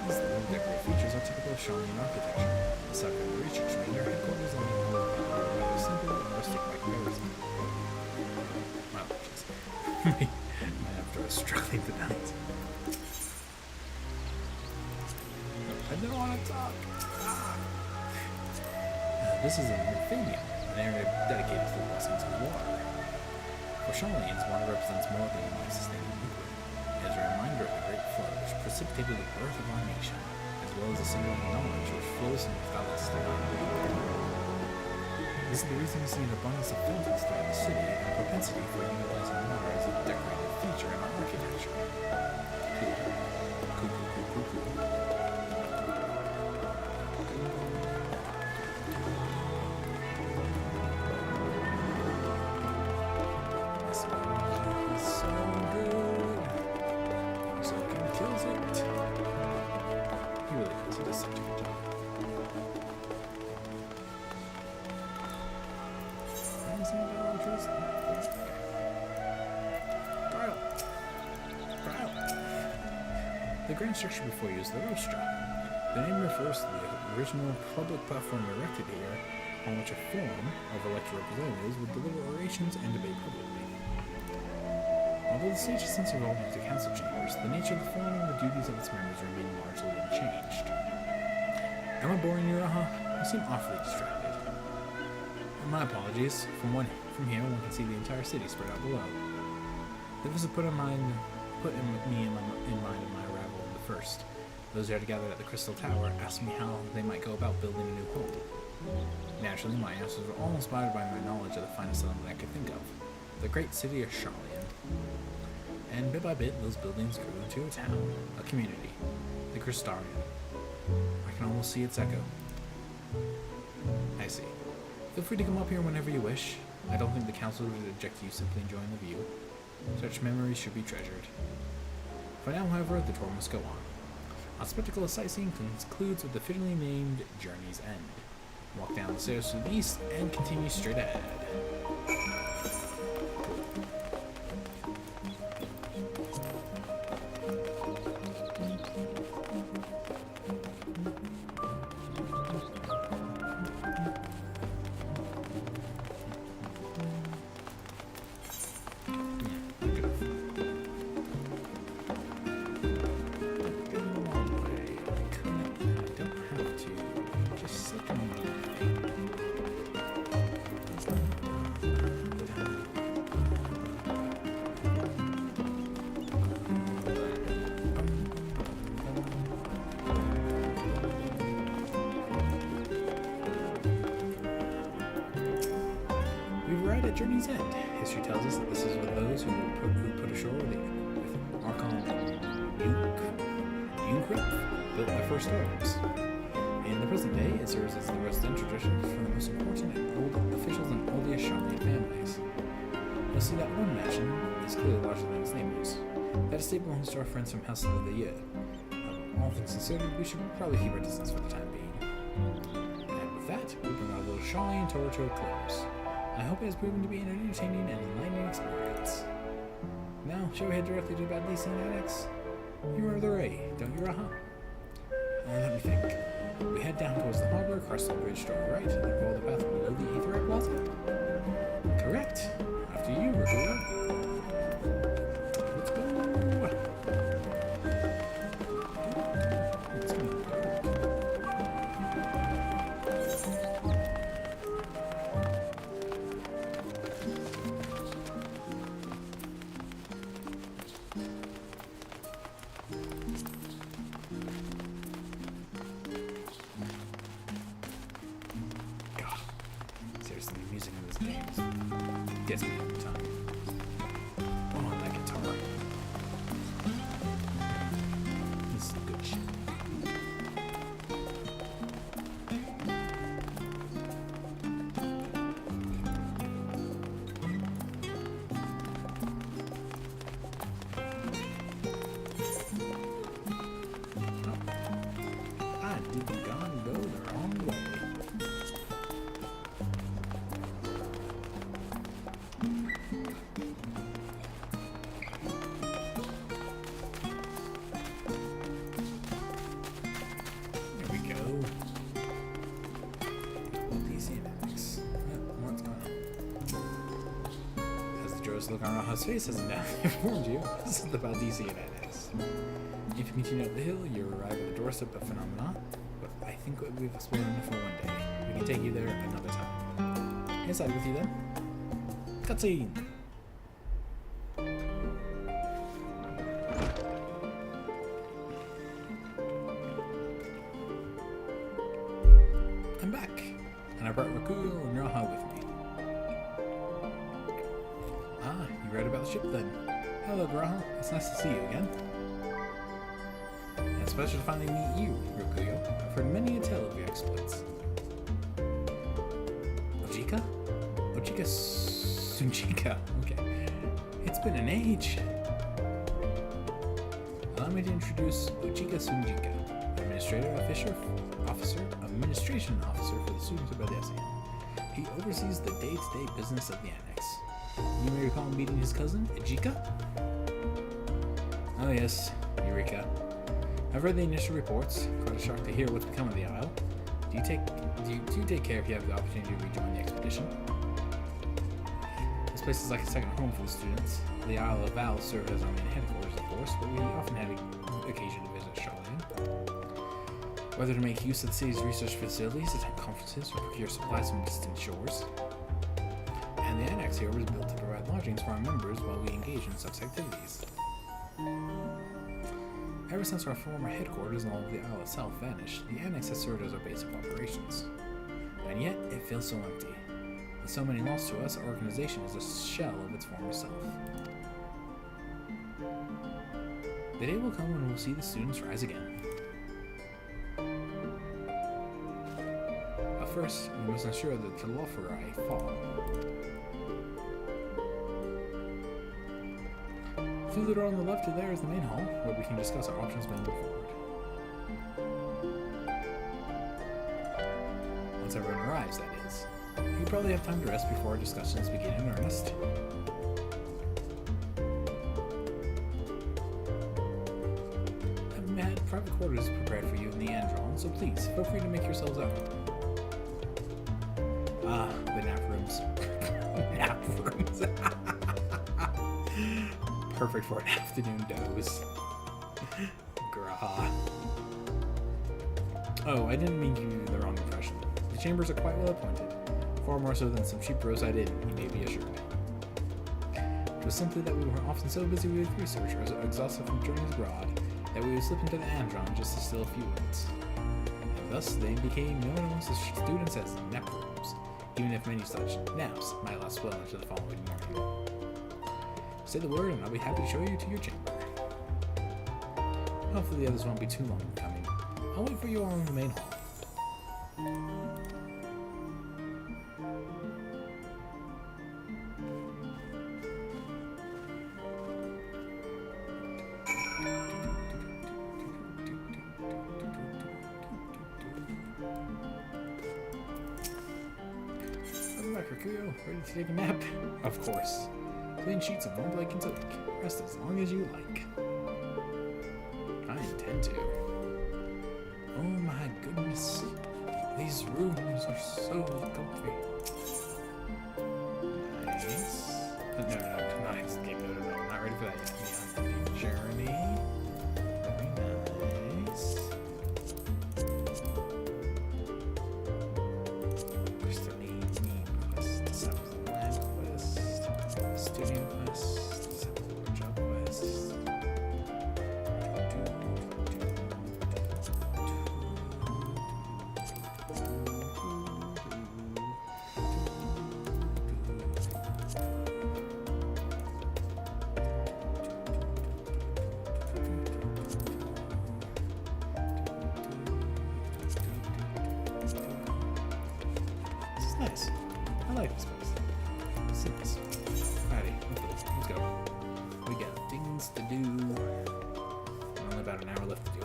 These little decorative features are typical of Shaolin architecture. Aside from the research wing, their headquarters and the whole are rather simple and rustic by comparison. Wow, jeez. Might have to struggling tonight. I don't want to talk. This is a Euphanium, an area dedicated to the blessings of water. For Shaolins, water represents more than a life-sustaining liquid. It is a reminder of the great flood which precipitated the birth of our nation, as well as a symbol of knowledge which flows from the fountains throughout the world. This is the reason we see an abundance of fountains throughout the city and a propensity for utilizing water as a decorative feature in our architecture. Cool. The grand structure before you is the rostra. The name refers to the original public platform erected here, on which a forum of elected representatives would deliver orations and debate publicly. Although the stage has since evolved into council chambers, the nature of the forum and the duties of its members remain largely unchanged. Am I boring you, Raha? You seem awfully distracted. My apologies. From here, one can see the entire city spread out below. The visit put me in mind of my arrival in the first. Those who had gathered at the Crystal Tower asked me how they might go about building a new home. Naturally, my answers were all inspired by my knowledge of the finest settlement I could think of, the great city of Shaolin. And bit by bit, those buildings grew into a town, a community, the Crystarian. I can almost see its echo. I see. Feel free to come up here whenever you wish. I don't think the council would object to you simply enjoying the view. Such memories should be treasured. For now, however, the tour must go on. Our spectacle of sightseeing concludes with the fittingly named Journey's End. Walk down the stairs to the east and continue straight ahead. Journey's End. History tells us that this is with those who put ashore with Archon Yunkrip built their first homes. In the present day, it serves as the residential district for the most important and old officials and oldest Shaolin families. You'll see that one mansion is clearly larger than its neighbors. That estate belongs to our friends from House of the Year. All things considered, we should probably keep our distance for the time being. And with that, we bring our little Shaolin tour to a close. I hope it has proven to be an entertaining and enlightening experience. Now, shall we head directly to the badly seen annex? You are the Ray, don't you, Raha? Let me think. We head down towards the harbor, cross the bridge to our right, and follow the path below the Aetherite Plaza? Correct. After you, Rahula. Let's go. It's gonna be dark. Gets me every time. Oh, that guitar. This is good shit. Oh. I did the DC Annex. What's going on? As the Joe's look on Raha's face has now informed you, this is about DC Annex. If you continue up the hill, you arrive at the doorstep of Phenomena, but I think we've explored enough for one day. We can take you there another time. Inside with you then. Cutscene! I'm back, and I brought Rakuyo and Raha with me. Ah, you read about the ship then. Hello, Raha. It's nice to see you again. It's a pleasure to finally meet you, Rakuyo. I've heard many a tale of your exploits. Ojika? Ojika Sunjika. Okay. It's been an age. Allow me to introduce Ojika Sunjika, Administration Officer for the students of Badesi. He oversees the day-to-day business of the Annex. You may recall meeting his cousin, Ejika? Oh yes, Eureka. I've read the initial reports. Quite shocked to hear what's become of the Isle. Do you take care if you have the opportunity to rejoin the expedition? This place is like a second home for the students. The Isle of Val served as our main headquarters, of course, but we often had occasion to visit Charlene. Whether to make use of the city's research facilities, attend conferences, or procure supplies from distant shores. And the Annex here was built to provide lodgings for our members while we engage in such activities. Ever since our former headquarters and all of the Isle itself vanished, the Annex has served as our base of operations. And yet, it feels so empty. With so many lost to us, our organization is a shell of its former self. The day will come when we'll see the students rise again. But first, we must ensure that the Telophorai fall. Through the door on the left there is the main hall, where we can discuss our options moving forward. Once everyone arrives, that is. You probably have time to rest before our discussions begin in earnest. I've had private quarters prepared for you in the Andron, so please, feel free to make yourselves out. Ah, the nap rooms. Nap rooms. Perfect for an afternoon doze. Graha. Oh, I didn't mean to give you the wrong impression. The chambers are quite well appointed. Far more so than some cheap roadside inn, you may be assured. It was simply that we were often so busy with research or exhausted from journeys abroad that we would slip into the Andron just to steal a few minutes. And thus they became known amongst the students as nap rooms, even if many such naps might last well into the following morning. Say the word and I'll be happy to show you to your chamber. Hopefully the others won't be too long in coming. I'll wait for you all in the main hall. Welcome back, Rakuyo. Ready to take a nap? Of course. Clean sheets and one blanket to wake. Rest as long as you like. I intend to. Oh my goodness. These rooms are so comfy. Nice. No, nice. Game mode. No, I'm not ready for that yet. Beyond Journey. Very nice. Crystalline quest. Southland quest. Studio quest. Southland job quest. This is nice. I like this place. This is nice. Alrighty, let's go. We got things to do. Only about an hour left to do.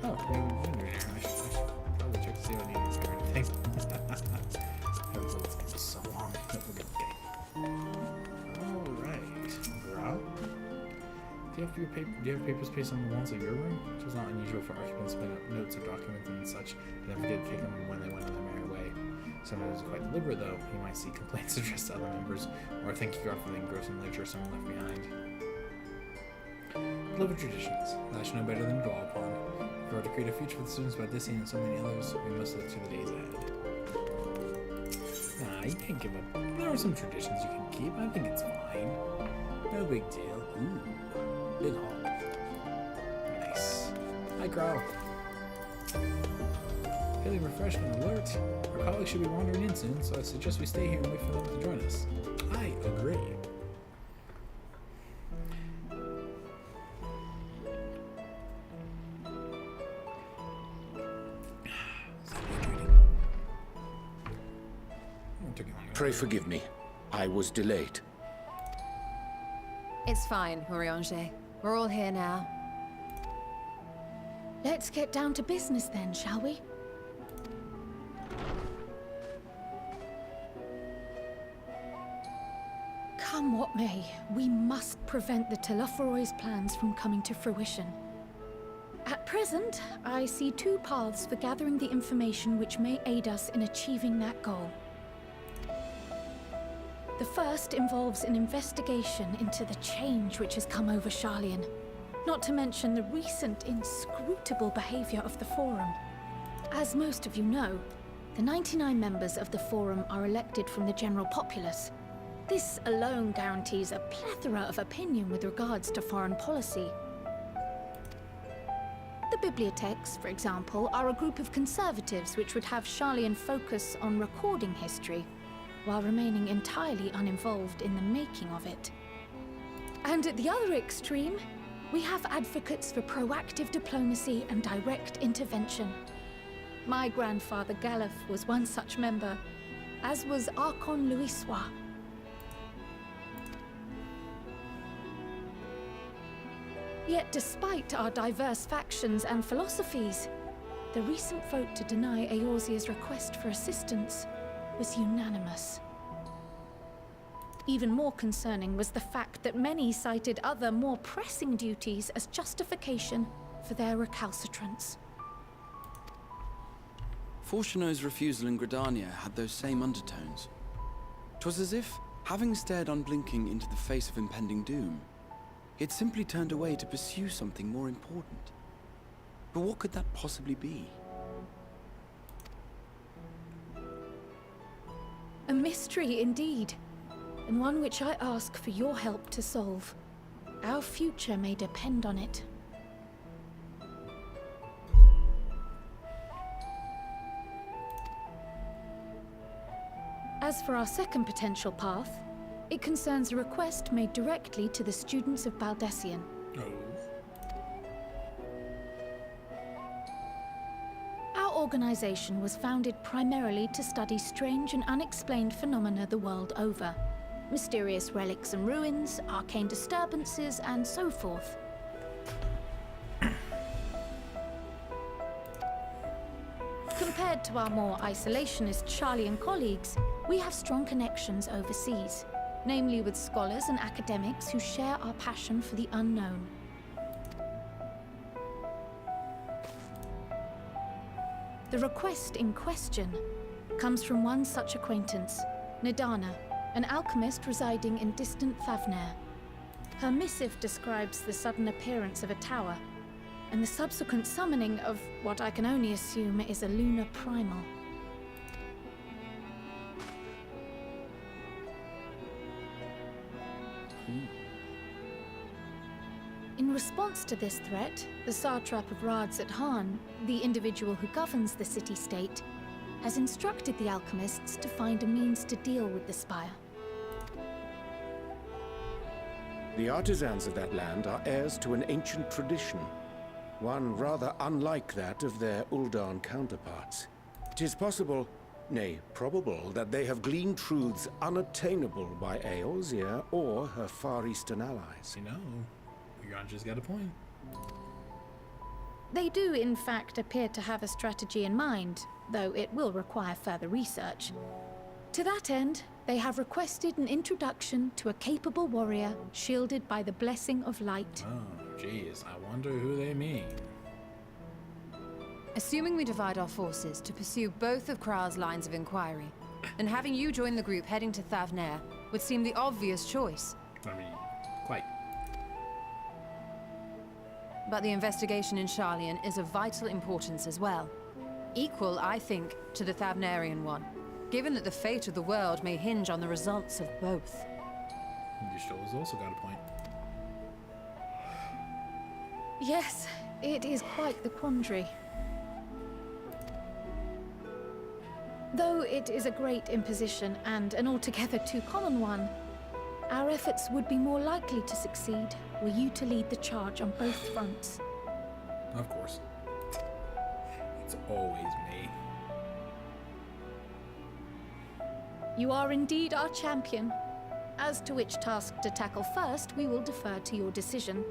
Oh, maybe we're under an hour. I should probably check to see if I need to do anything. It's gonna be so long. But we're good. Okay. Alright. Grout. Do you have papers pasted on the walls of your room? It was not unusual for occupants to pin up notes or documents and such, and then forget to take them when they went on their merry way. Sometimes it was quite deliberate, though. You might see complaints addressed to other members, or thank you God for the engrossing literature someone left behind. Love of traditions. I should know better than to dwell upon. If we are to create a future for the students by this and so many others, we must look to the days ahead. Nah, you can't give up. There are some traditions you can keep. I think it's fine. No big deal. Ooh. Big hog. Nice. Hi, Crow. Feeling refreshed and alert. Our colleagues should be wandering in soon, so I suggest we stay here and wait for them to join us. I agree. Pray forgive me. I was delayed. It's fine, Urianger. We're all here now. Let's get down to business then, shall we? Come what may, we must prevent the Telophoroi's plans from coming to fruition. At present, I see two paths for gathering the information which may aid us in achieving that goal. The first involves an investigation into the change which has come over Sharlayan, not to mention the recent inscrutable behavior of the Forum. As most of you know, the 99 members of the Forum are elected from the general populace. This alone guarantees a plethora of opinion with regards to foreign policy. The bibliotheques, for example, are a group of conservatives which would have Sharlayan focus on recording history, while remaining entirely uninvolved in the making of it. And at the other extreme, we have advocates for proactive diplomacy and direct intervention. My grandfather Galef was one such member, as was Archon Louisois. Yet despite our diverse factions and philosophies, the recent vote to deny Eorzea's request for assistance was unanimous. Even more concerning was the fact that many cited other, more pressing duties as justification for their recalcitrance. Fortuno's refusal in Gridania had those same undertones. 'Twas as if, having stared unblinking into the face of impending doom, he had simply turned away to pursue something more important. But what could that possibly be? A mystery indeed, and one which I ask for your help to solve. Our future may depend on it. As for our second potential path, it concerns a request made directly to the students of Baldessian. Our organization was founded primarily to study strange and unexplained phenomena the world over. Mysterious relics and ruins, arcane disturbances, and so forth. Compared to our more isolationist Sharlayan colleagues, we have strong connections overseas, namely with scholars and academics who share our passion for the unknown. The request in question comes from one such acquaintance, Nadana, an alchemist residing in distant Favner. Her missive describes the sudden appearance of a tower, and the subsequent summoning of what I can only assume is a lunar primal. In response to this threat, the satrap of Radzat-Han, the individual who governs the city-state, has instructed the alchemists to find a means to deal with the spire. The artisans of that land are heirs to an ancient tradition, one rather unlike that of their Uldan counterparts. It is possible, nay, probable, that they have gleaned truths unattainable by Eorzea or her Far Eastern allies. You know, Uranja's got a point. They do, in fact, appear to have a strategy in mind, though it will require further research. To that end, They have requested an introduction to a capable warrior shielded by the blessing of light. Oh, jeez. I wonder who they mean. Assuming we divide our forces to pursue both of Kral's lines of inquiry, then having you join the group heading to Thavnair would seem the obvious choice. I mean, quite. But the investigation in Sharlayan is of vital importance as well. Equal, I think, to the Thavnarian one, given that the fate of the world may hinge on the results of both. Yashtola's also got a point. Yes, it is quite the quandary. Though it is a great imposition and an altogether too common one, our efforts would be more likely to succeed were you to lead the charge on both fronts. Of course. It's always me. You are indeed our champion. As to which task to tackle first, we will defer to your decision.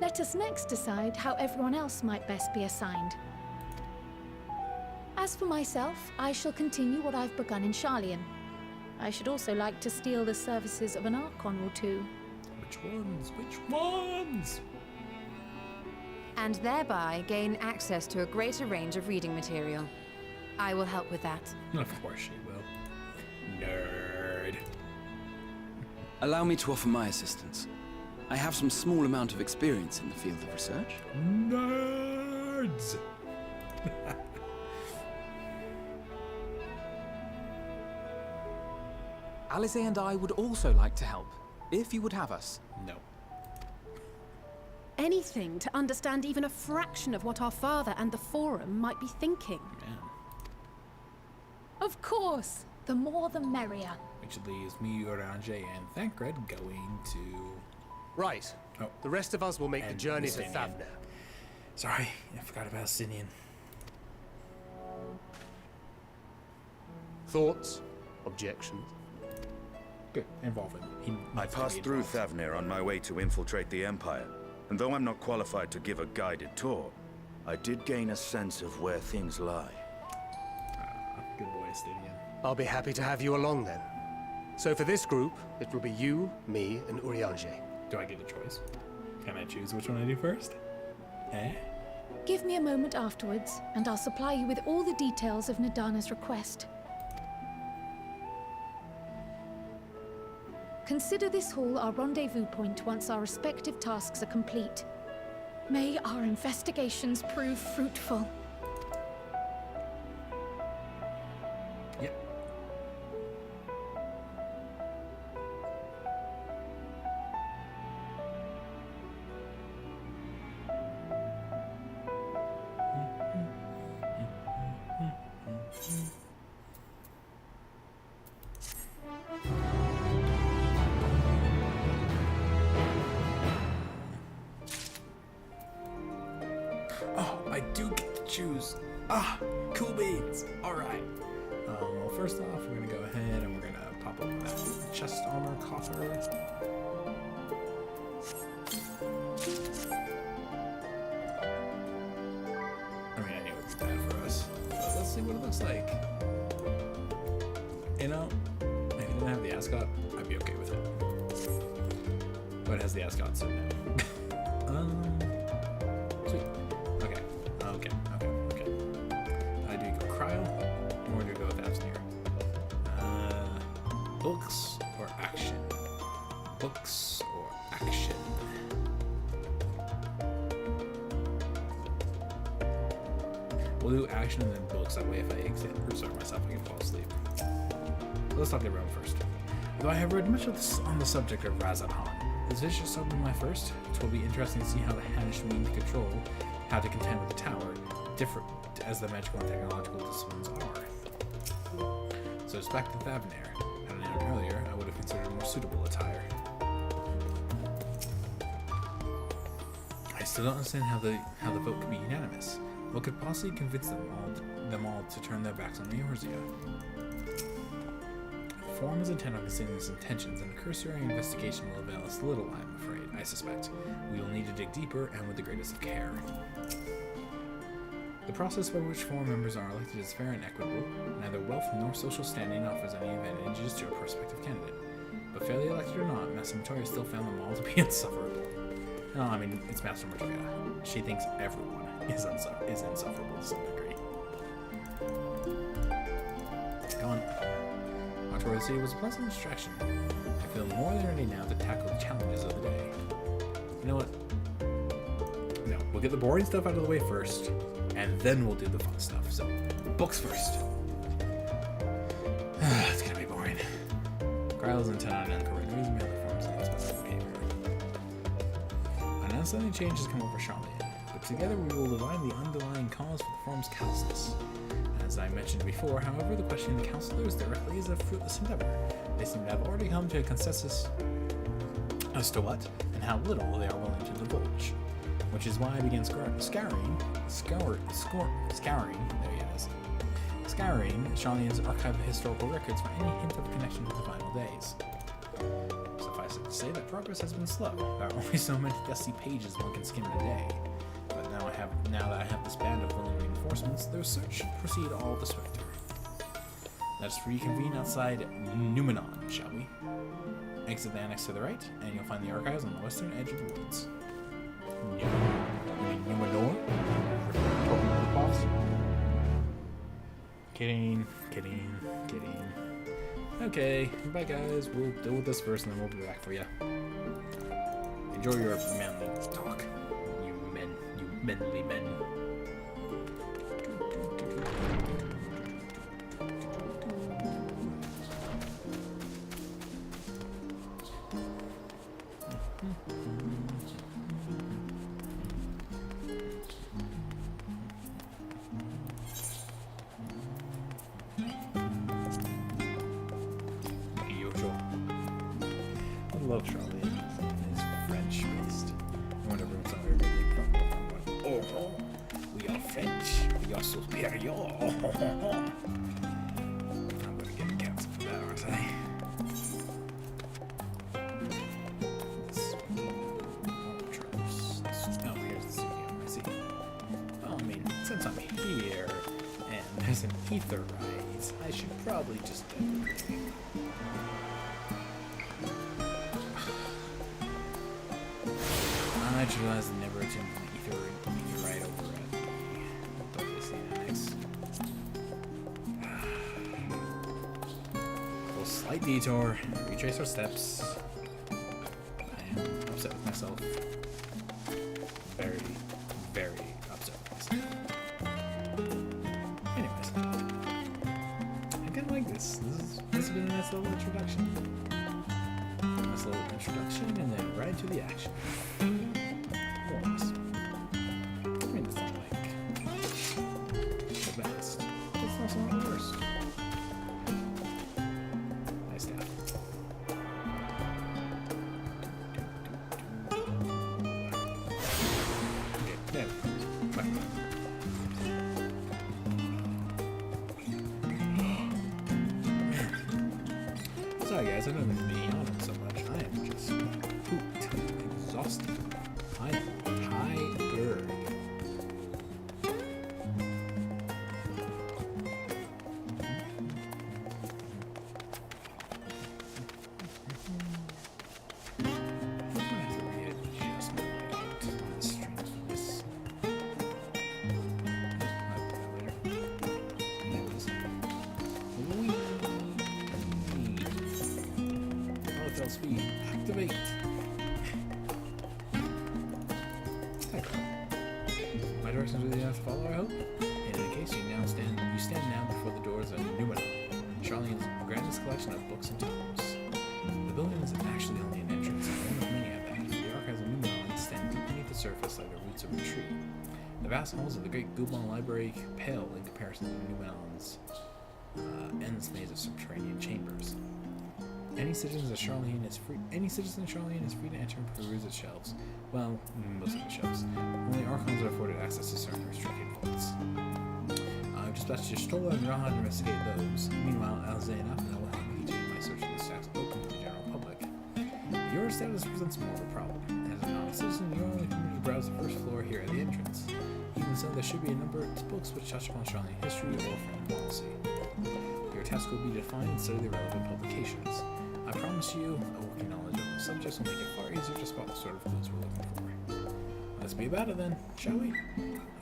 Let us next decide how everyone else might best be assigned. As for myself, I shall continue what I've begun in Sharlayan. I should also like to steal the services of an Archon or two. Which ones? Which ones? And thereby gain access to a greater range of reading material. I will help with that. Of course she will. Nerd. Allow me to offer my assistance. I have some small amount of experience in the field of research. Nerds! Alize and I would also like to help, if you would have us. No. Anything to understand even a fraction of what our father and the Forum might be thinking. Man. Of course, the more the merrier. Which leaves me, Orange, and Thancred going to... Right. Oh. The rest of us will make the And journey to Justinian. Thavnair. Sorry, I forgot about Justinian. Thoughts? Objections? Good. Involve him. I passed through Thavnair on my way to infiltrate the Empire, and though I'm not qualified to give a guided tour, I did gain a sense of where things lie. Good boy, Justinian. I'll be happy to have you along then. So for this group, it will be you, me, and Urianger. Do I get a choice? Can I choose which one I do first? Eh? Give me a moment afterwards, and I'll supply you with all the details of Nadana's request. Consider this hall our rendezvous point once our respective tasks are complete. May our investigations prove fruitful. Yep. Oh, I do get to choose. Ah, cool beans. All right. Well, first off, we're gonna go ahead and we're gonna pop up that chest armor coffer. I mean, I knew it was bad for us, but let's see what it looks like. You know, if it didn't have the ascot, I'd be okay with it. But it has the ascot, so no. Sweet. Okay. Do you go cryo, or do you go with Absneer? Books or action? Books or action? We'll do action and then books. That way, if I exit or start myself, I can fall asleep. So let's talk to everyone first. Though I have read much of this on the subject of Razadhan, is this just something my first? It will be interesting to see how the Hanish mean to control, how to contend with the tower, different as the magical and technological disciplines are. So it's back to Thavnair. Had I known earlier, I would have considered a more suitable attire. I still don't understand how the vote could be unanimous. What could possibly convince them all to turn their backs on Eorzea? The Forum is intent on concealing its intentions, and a cursory investigation will avail us little, I'm afraid. I suspect we will need to dig deeper and with the greatest of care. The process by which forum members are elected is fair and equitable. Neither wealth nor social standing offers any advantages to a prospective candidate. But fairly elected or not, Master Montoya still found them all to be insufferable. No, I mean, it's Master Montoya. She thinks everyone is insufferable to some degree. Come on. October City was a pleasant distraction. I feel more than ready now to tackle the challenges of the day. You know what? No, we'll get the boring stuff out of the way first, and then we'll do the fun stuff. So, books first. It's gonna be boring. Kryle's intent on uncovering the reason behind the form's unexpected behavior. An unsettling change has come over Charlotte, but together we will divine the underlying cause for the form's callousness. As I mentioned before, however, the questioning the counselors directly is a fruitless endeavor. They seem to have already come to a consensus as to what and how little they are willing to divulge. Which is why I began scouring Charlene's archive of historical records for any hint of connection with the final days. Suffice it to say that progress has been slow. There are only so many dusty pages one can skim in a day. But now that I have this band of willing reinforcements, their search should proceed all the swifter. Let us reconvene outside Numenon, shall we? Exit the annex to the right, and you'll find the archives on the western edge of the woods. Numenor? Kidding. Okay, bye guys. We'll deal with this first and then we'll be back for you. Enjoy your manly talk. You manly men. I love Charlie. It's French based. I wonder if it's all very from. Oh, we are French. We are superior. I'm gonna get canceled for that, aren't I? Oh, here's the studio. I see. Oh, I mean, since I'm here and there's an ether rise, I should probably just do everything. I just realized I never attempted the ether right over at the annex. Well, slight detour, retrace our steps. I am upset with myself. Very, very upset with myself. Anyways, I kind of like this. This has been a nice little introduction. Nice little introduction, and then right to the action. Sorry guys, I don't mean to be yawning so much. I am just pooped, exhausted. I am tired. Speed. Activate. My directions really have to follow, I hope. In any case, you stand now before the doors of Numenor, Charlene's grandest collection of books and tomes. The building is actually only an entrance, and one of many at that. The archives of Numenor stand deep beneath the surface like the roots of a tree. The vast halls of the great Gublin Library pale in comparison to Numenon's endless maze of subterranean chambers. Any citizen of Charlene is free to enter and peruse its shelves. Well, most of the shelves. Only Archons are afforded access to certain restricted vaults. I've dispatched your Stola and Raha to investigate those. Meanwhile, Alzay and Afna will help me to my search for the stacks open to the general public. Your status presents more of a problem. As an honest citizen, you are only permitted to browse the first floor here at the entrance. You Even so, there should be a number of books which touch upon Charlene history or foreign policy. Your task will be to find and study the relevant publications. I promise you, a working knowledge of the subjects will make it far easier to spot the sort of clues we're looking for. Let's be about it then, shall we?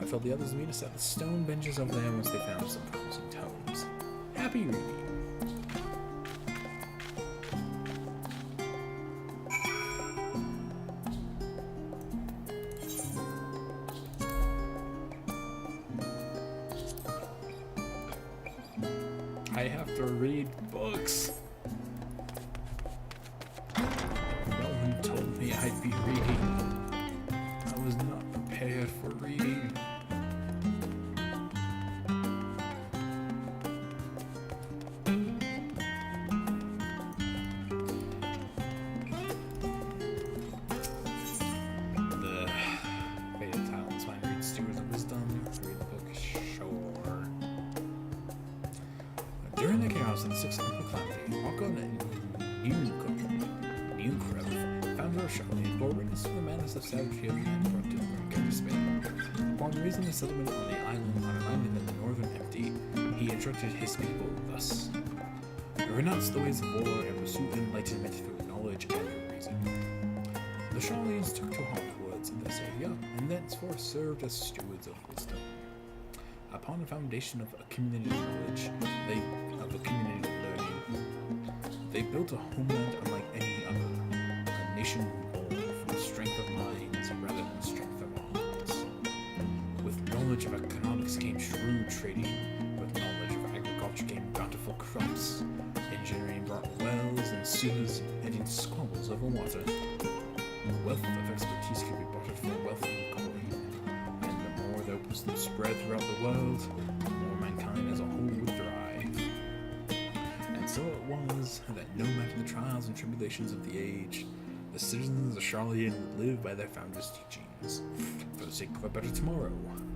I told the others to meet us at the stone benches over there once they found some promising tomes. Happy reading. I have to read books. No one told me I'd be reading. I was not prepared for reading. The fated title is fine. Read Stewards of Wisdom. Read the book. Sure. During the chaos of the Sixth Emperor Calamity, Hakon and Newcrab, founder of Charlene, bore witness to the madness of savagery of the Emperor to the Grand Spain. Upon raising the settlement on an island in the northern Empty, he instructed his people thus: renounce the ways of war and pursue enlightenment through knowledge and reason. The Charlenes took to haunt woods in this area, and thenceforth served as stewards of wisdom. Upon the foundation of accumulated knowledge, accumulated learning, they built a homeland unlike any other, a nation born from strength of minds rather than strength of arms. With knowledge of economics came shrewd trading, with knowledge of agriculture came bountiful crops, engineering brought wells and sewers, ending squabbles over water. The wealth of expertise could be bartered for wealth and coin, and the more their wisdom spread throughout the world, the more mankind as a whole would thrive. And so it was that no matter the trials and tribulations of the age, the citizens of Charlene would live by their founders' teachings. For the sake of a better tomorrow,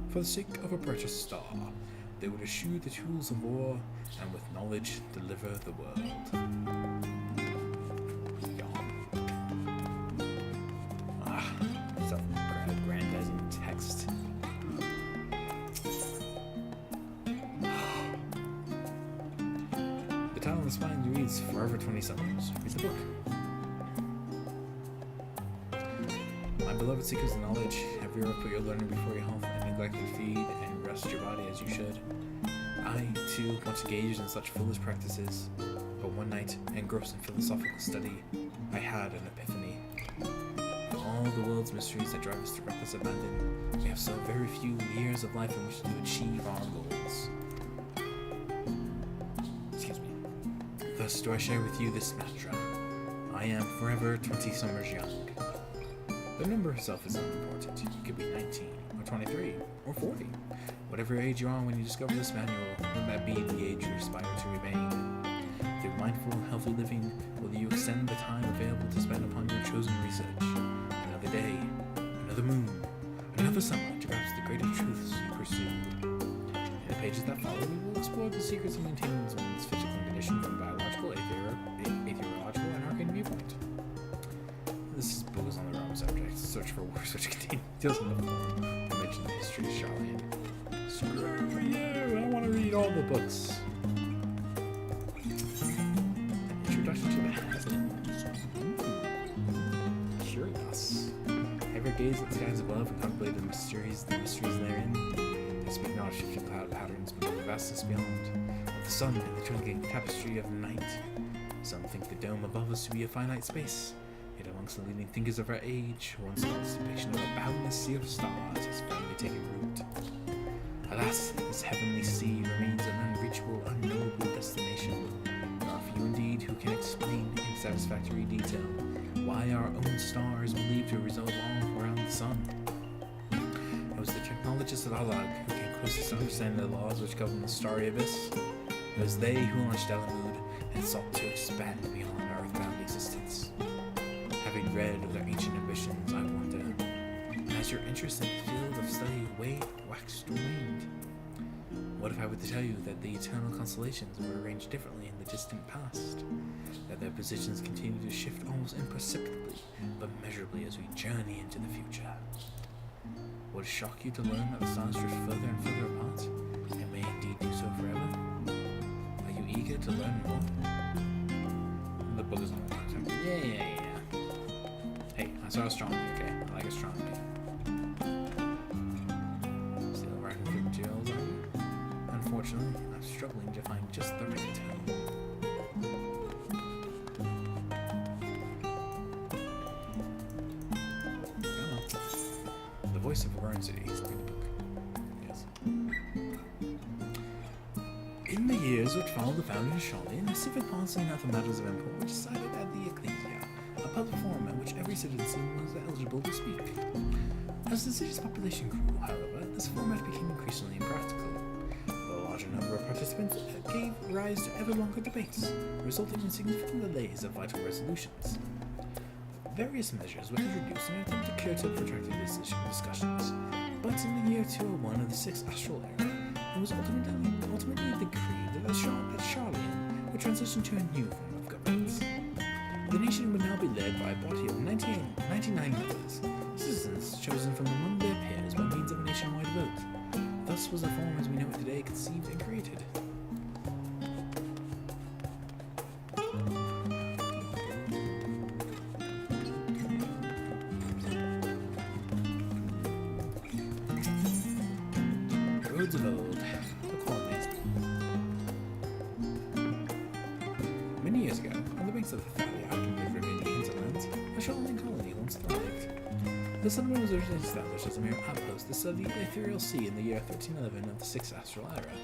for the sake of a precious star, they would eschew the tools of war, and with knowledge deliver the world. Self-aggrandizing text. The title of the spine reads Forever 20 Summers. Read the book. My beloved seekers of knowledge, have you ever put your learning before your health and neglected to feed and rest your body as you should? I, too, once engaged in such foolish practices, but one night, engrossed in philosophical study, I had an epiphany. All the world's mysteries that drive us to reckless abandon, we have so very few years of life in which to achieve our goals. Excuse me. Thus do I share with you this mantra. I am forever 20 summers young. The number itself is unimportant. You could be 19, or 23, or 40. Whatever age you are when you discover this manual, let that be the age you aspire to remain. Through mindful, healthy living, will you extend the time available to spend upon your chosen research. Another day, another moon, another summer to grasp the greater truths you pursue. In the pages that follow, we will explore the secrets of maintaining one's physical condition from biological, atheological, and arcane viewpoint. This book is on the wrong subject. Search for works which contain details in the form to mention the history of Charlene. Screw you! I want to read all the books. An introduction to the Haslams. Curious. Ever gaze at the skies above and contemplate the mysteries therein? I speak not of shifting cloud patterns, but of the vastness beyond, of the sun and the twinkling tapestry of night. Some think the dome above us to be a finite space. Yet amongst the leading thinkers of our age, one Scott's depiction of a boundless sea of stars has finally taken root. Alas, this heavenly sea remains an unreachable, unknowable destination. There are few indeed who can explain in satisfactory detail why our own star is believed to revolve around the sun. It was the technologists of Alag who came closest to understanding the laws which govern the starry abyss. It was they who launched Elamud and sought to expand beyond our earthbound existence. Having read of their ancient ambitions, I wonder, has your interest in the field of study waxed or waned? What if I were to tell you that the eternal constellations were arranged differently in the distant past? That their positions continue to shift almost imperceptibly, but measurably as we journey into the future? Would it shock you to learn that the stars drift further and further apart? And may indeed do so forever? Are you eager to learn more? The book is on the left. Yeah. Hey, I saw astronomy, okay? I like astronomy. Still writing for materials, are you? Unfortunately, I'm struggling to find just the right tone. The voice of Warren-City. Read the book. Yes. In the years which followed the founding of Charlene, the civic policy and other matters of import were decided at the Ecclesia, a public forum at which every citizen was eligible to speak. As the city's population grew, however, this format became increasingly impractical. The larger number of participants gave rise to ever longer debates, resulting in significant delays of vital resolutions. Various measures were introduced in an attempt to curtail protracted discussions, but in the year 201 of the 6th Astral Era, it was ultimately decreed that Charlene would transition to a new form of governance. The nation would now be led by a body of 99 members, citizens chosen from among their peers by means of a nationwide vote. Thus was the form as we know it today conceived and created. Roads of old. The colonies. Many years ago, on the banks of the Thalia and the river in the hinterlands, a Charlene colony once thrived. The settlement was originally established as a mere outpost to serve the ethereal sea in the year 1311 of the 6th Astral Era.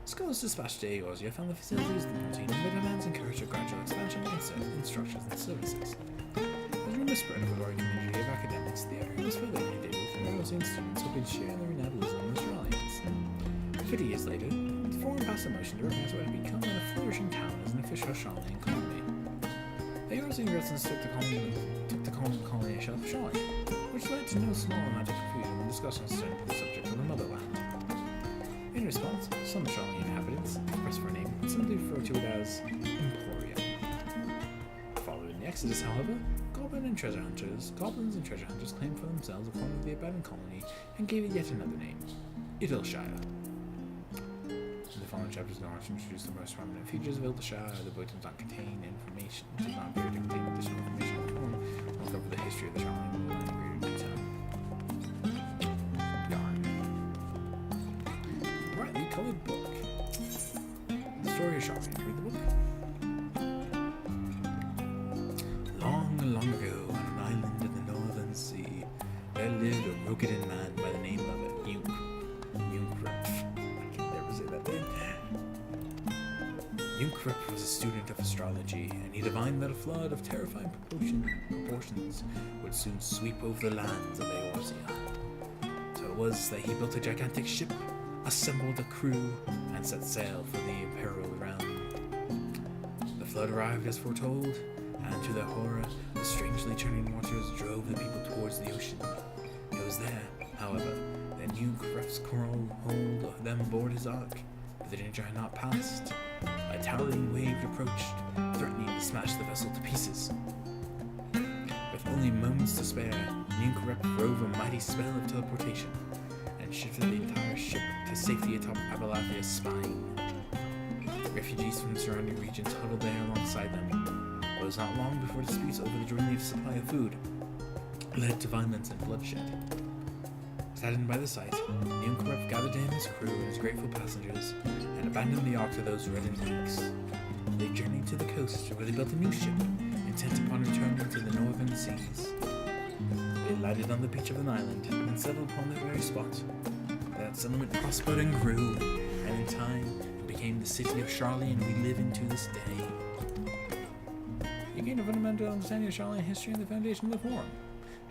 Scholars dispatched to Eorzea found the facilities wanting, and the demands encouraged a gradual expansion in structures and services. As rumors spread of a growing community of academics, the area was further inundated with Eorzean students hoping to share in the renowned wisdom of the Australians. 50 years later, the forum passed a motion to recognize what had become a flourishing town as an official Charlene colony. The Eorzean residents took the colony shelf of Charlene, which led to no small amount of confusion when discussions turned to the subject of the motherland. In response, some Charlene inhabitants pressed for a name and simply referred to it as Emporium. Following the Exodus, however, goblins and treasure hunters claimed for themselves a corner of the abandoned colony and gave it yet another name, Idleshire. In the following chapters, Norris introduced the most prominent features of Idleshire. The book does not contain information, additional information on the form. We'll cover the history of the Charlene in greater detail. Yarn. Brightly colored book. The story of Charlene. Read the book. Long ago, on an island in the northern sea, there lived a Rokidan man by the name of Yunkrip. I can never say that name. Yunkrip was a student of astrology, and he divined that a flood of terrifying proportions would soon sweep over the lands of Eorzea. So it was that he built a gigantic ship, assembled a crew, and set sail for the imperial realm. The flood arrived as foretold, and to their horror, the strangely churning waters drove the people towards the ocean. It was there, however, that Yunkrip's hold them aboard his ark, but the danger had not passed. A towering wave approached, threatening to smash the vessel to pieces. With only moments to spare, Yunkrip wove a mighty spell of teleportation and shifted the entire ship to safety atop Abalathia's spine. Refugees from the surrounding regions huddled there alongside them. It was not long before disputes over the dwindling supply of food led to violence and bloodshed. Saddened by the sight, Yunkrip gathered in his crew and his grateful passengers and abandoned the ark to those reddened peaks. They journeyed to the coast where they built a new ship, intent upon returning to the northern seas. They lighted on the beach of an island and settled upon that very spot. That settlement prospered and grew, and in time it became the city of Charlene we live in to this day. You gain a fundamental understanding of Charlene history and the foundation of the forum.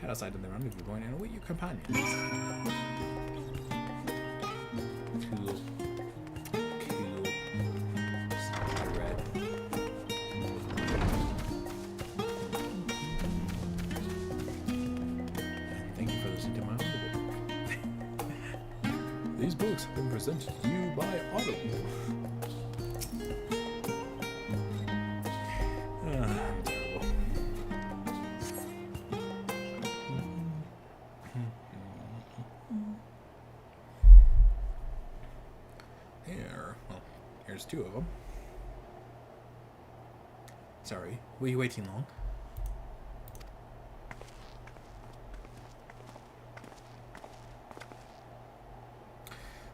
Head outside of the rendezvous point and await your companions. Cool. Red. Thank you for listening to my audiobook. These books have been presented to you by Audible. I'm terrible. there's two of them. Sorry, were you waiting long?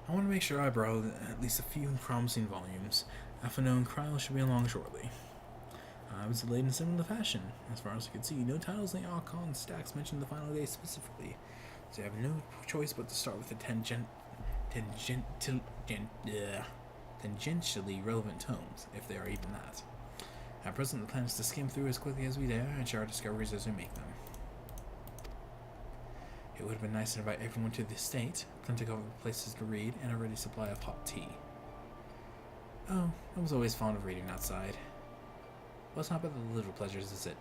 I want to make sure I borrow at least a few promising volumes. Alphino and Kryl should be along shortly. I was delayed in similar fashion. As far as I could see, no titles in the Archon stacks mentioned the final day specifically, so I have no choice but to start with the tangentially relevant tomes, if they are even that. At present, the plan is to skim through as quickly as we dare and share our discoveries as we make them. It would have been nice to invite everyone to the estate, plenty of places to read, and a ready supply of hot tea. Oh, I was always fond of reading outside. Well, it's not about the little pleasures, is it?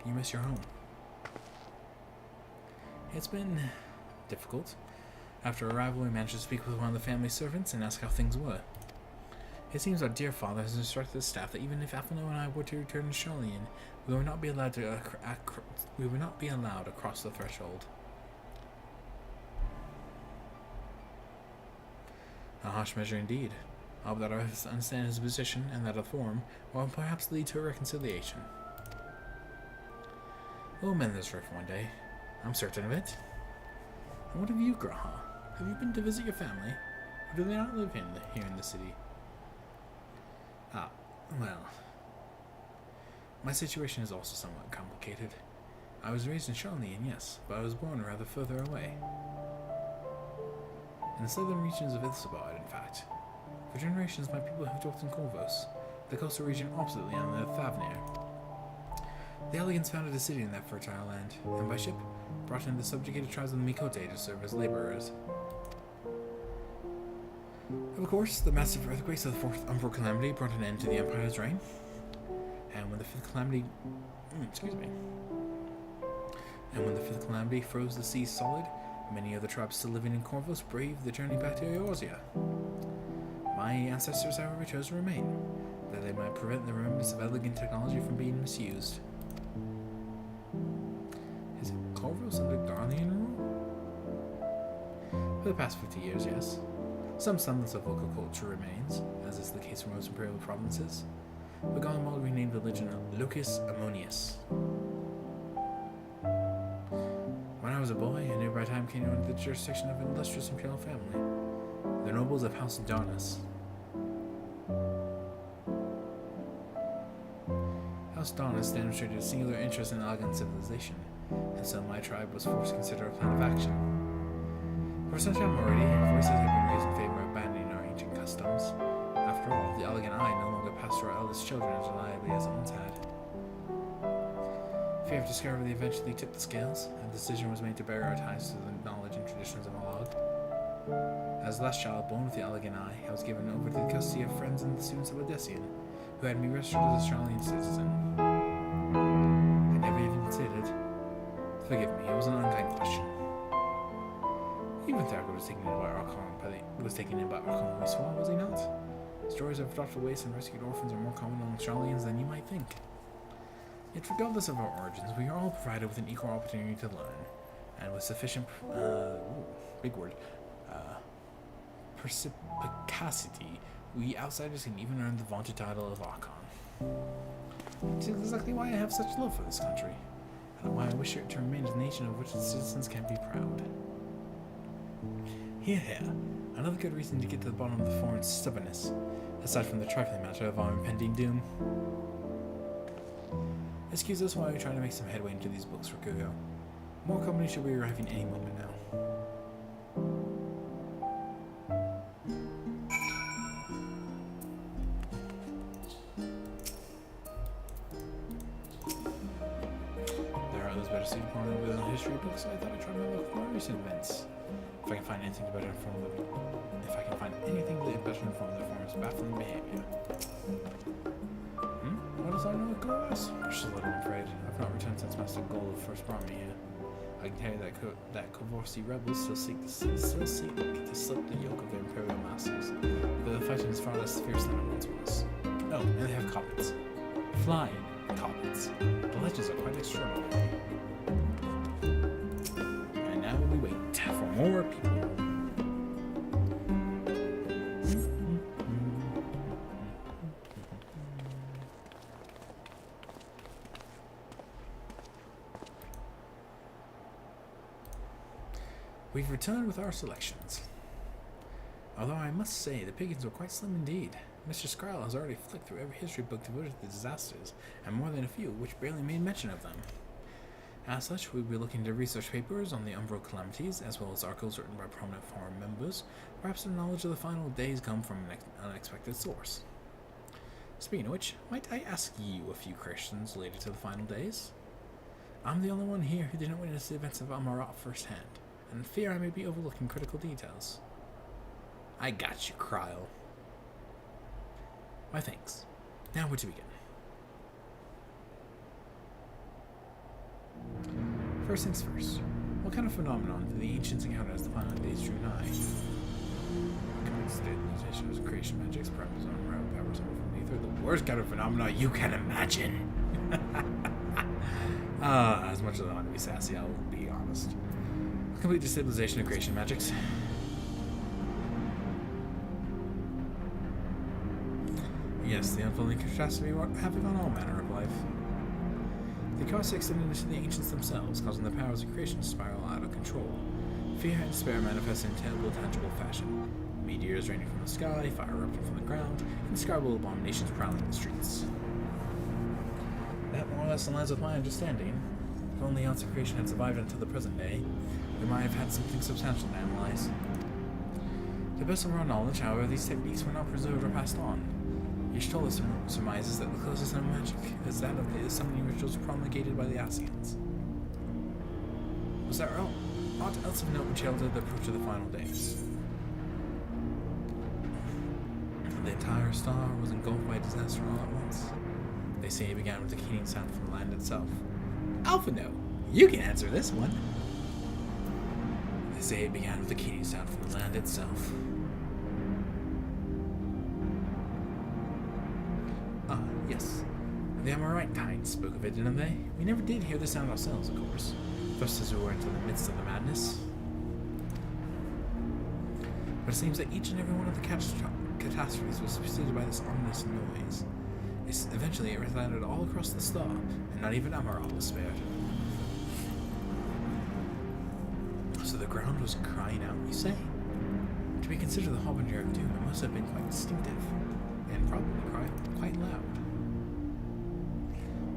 You miss your home. It's been difficult. After arrival, we managed to speak with one of the family servants and ask how things were. It seems our dear father has instructed the staff that even if Alphino and I were to return to Charlian, we would not be allowed across the threshold. A harsh measure indeed. I hope that I understand his position and that of the Forum will perhaps lead to a reconciliation. We'll mend this rift one day. I'm certain of it. And what of you, Graha? Have you been to visit your family? Or do they not live here in the city? Ah, well. My situation is also somewhat complicated. I was raised in Charlian, yes, but I was born rather further away. In the southern regions of Ithilbard, in fact. For generations, my people have dwelt in Corvos, the coastal region opposite the island of Thavnir. The Elegans founded a city in that fertile land, and by ship, brought in the subjugated tribes of the Mikote to serve as laborers. Of course, the massive earthquakes of the Fourth Umbral Calamity brought an end to the Empire's reign, and when the Fifth Calamity froze the seas solid, many of the tribes still living in Corvos braved the journey back to Eorzea. My ancestors, however, chose to remain, that they might prevent the remnants of elegant technology from being misused. Is it Corvos under Garlean rule? For the past 50 years, yes. Some semblance of local culture remains, as is the case for most imperial provinces. But Garlemald renamed the religion Locus Ammonius. When I was a boy, a nearby time came under the jurisdiction of an illustrious imperial family, the nobles of House Darnus. House Darnus demonstrated a singular interest in elegant civilization, and so my tribe was forced to consider a plan of action. For some time already, voices have been raised in favor of abandoning our ancient customs. After all, the elegant eye no longer passed to our eldest children as reliably as it once had. Fear of discovery eventually tipped the scales, and the decision was made to bury our ties to the knowledge and traditions of Malog. As the last child born with the elegant eye, I was given over to the custody of friends and the students of Odessian, who had me registered as a Australian citizen. I never even considered. Forgive me, it was an unkind question. Even Thacker was taken in by Archon Louis, was he not? Stories of adopted waste and rescued orphans are more common among Charlians than you might think. Yet regardless of our origins, we are all provided with an equal opportunity to learn, and with sufficient, perspicacity, we outsiders can even earn the vaunted title of Archon. This is exactly why I have such love for this country, and why I wish it to remain a nation of which its citizens can be proud. Here. Another good reason to get to the bottom of the foreign stubbornness, aside from the trifling matter of our impending doom. Excuse us while we try to make some headway into these books for Kugo. More company should be arriving any moment now. There are others better suited for over the history books, so I thought I'd try to look more recent events. If I can find anything to better inform the Forum's baffling behavior. What does I know of Goros? Just a little, I'm afraid. I've not returned since Master Golov first brought me here. I can tell you that Kovorsi rebels still seek to slip the yoke of their imperial masters, though the fighting is far less fierce than it once was. Oh, and they have coppets. Flying coppets. The legends are quite extraordinary. And now we wait for more people. We've returned with our selections. Although I must say, the pickings were quite slim indeed. Mr. Scrile has already flicked through every history book devoted to the disasters, and more than a few which barely made mention of them. As such, we'll be looking to research papers on the Umbral calamities, as well as articles written by prominent forum members. Perhaps their knowledge of the final days come from an unexpected source. Speaking of which, might I ask you a few questions related to the final days? I'm the only one here who didn't witness the events of Amarat firsthand, and fear I may be overlooking critical details. I got you, Kryle. My thanks. Now where to begin? First things first. What kind of phenomenon did the ancients encounter as the final days drew nigh? Complete stabilization of creation magics, problems on route powers over from ether, the worst kind of phenomenon you can imagine. As much as I want to be sassy, I'll be honest. Complete destabilization of creation magics. Yes, the unfolding catastrophe were having on all manner of life. The chaos extended into the ancients themselves, causing the powers of creation to spiral out of control. Fear and despair manifest in terrible, tangible fashion. Meteors raining from the sky, fire erupting from the ground, indescribable abominations prowling the streets. That more or less aligns with my understanding. If only odds of creation had survived until the present day, we might have had something substantial to analyze. To the best of our knowledge, however, these techniques were not preserved or passed on. Each told us surmises that the closest known magic is that of the summoning rituals promulgated by the Asians. Was there aught else of note which heralded the approach of the final days? The entire star was engulfed by disaster all at once. They say it began with the keening sound from the land itself. Alphino, you can answer this one. They say it began with the keening sound from the land itself. Yes. The Amaritines spoke of it, didn't they? We never did hear the sound ourselves, of course. Just as we were into the midst of the madness. But it seems that each and every one of the catastrophes was preceded by this ominous noise. Eventually it resounded all across the star, and not even Amaral was spared. So the ground was crying out, you say? To be considered the harbinger of doom, it must have been quite distinctive, and probably quite loud.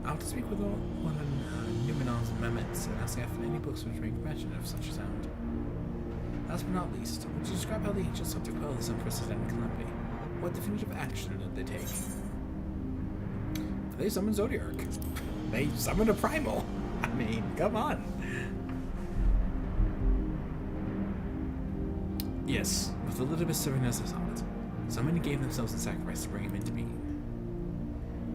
I'll to speak with one of Numenon's Mehmets and ask if any books which make mention of such a sound. Last but not least, would you describe how the ancients sought to quell this unprecedented calamity? What definitive action did they take? They summoned Zodiark. They summoned a primal. I mean, come on. Yes, with Elidibus serving as his aunt, so many gave themselves in sacrifice to bring him into being.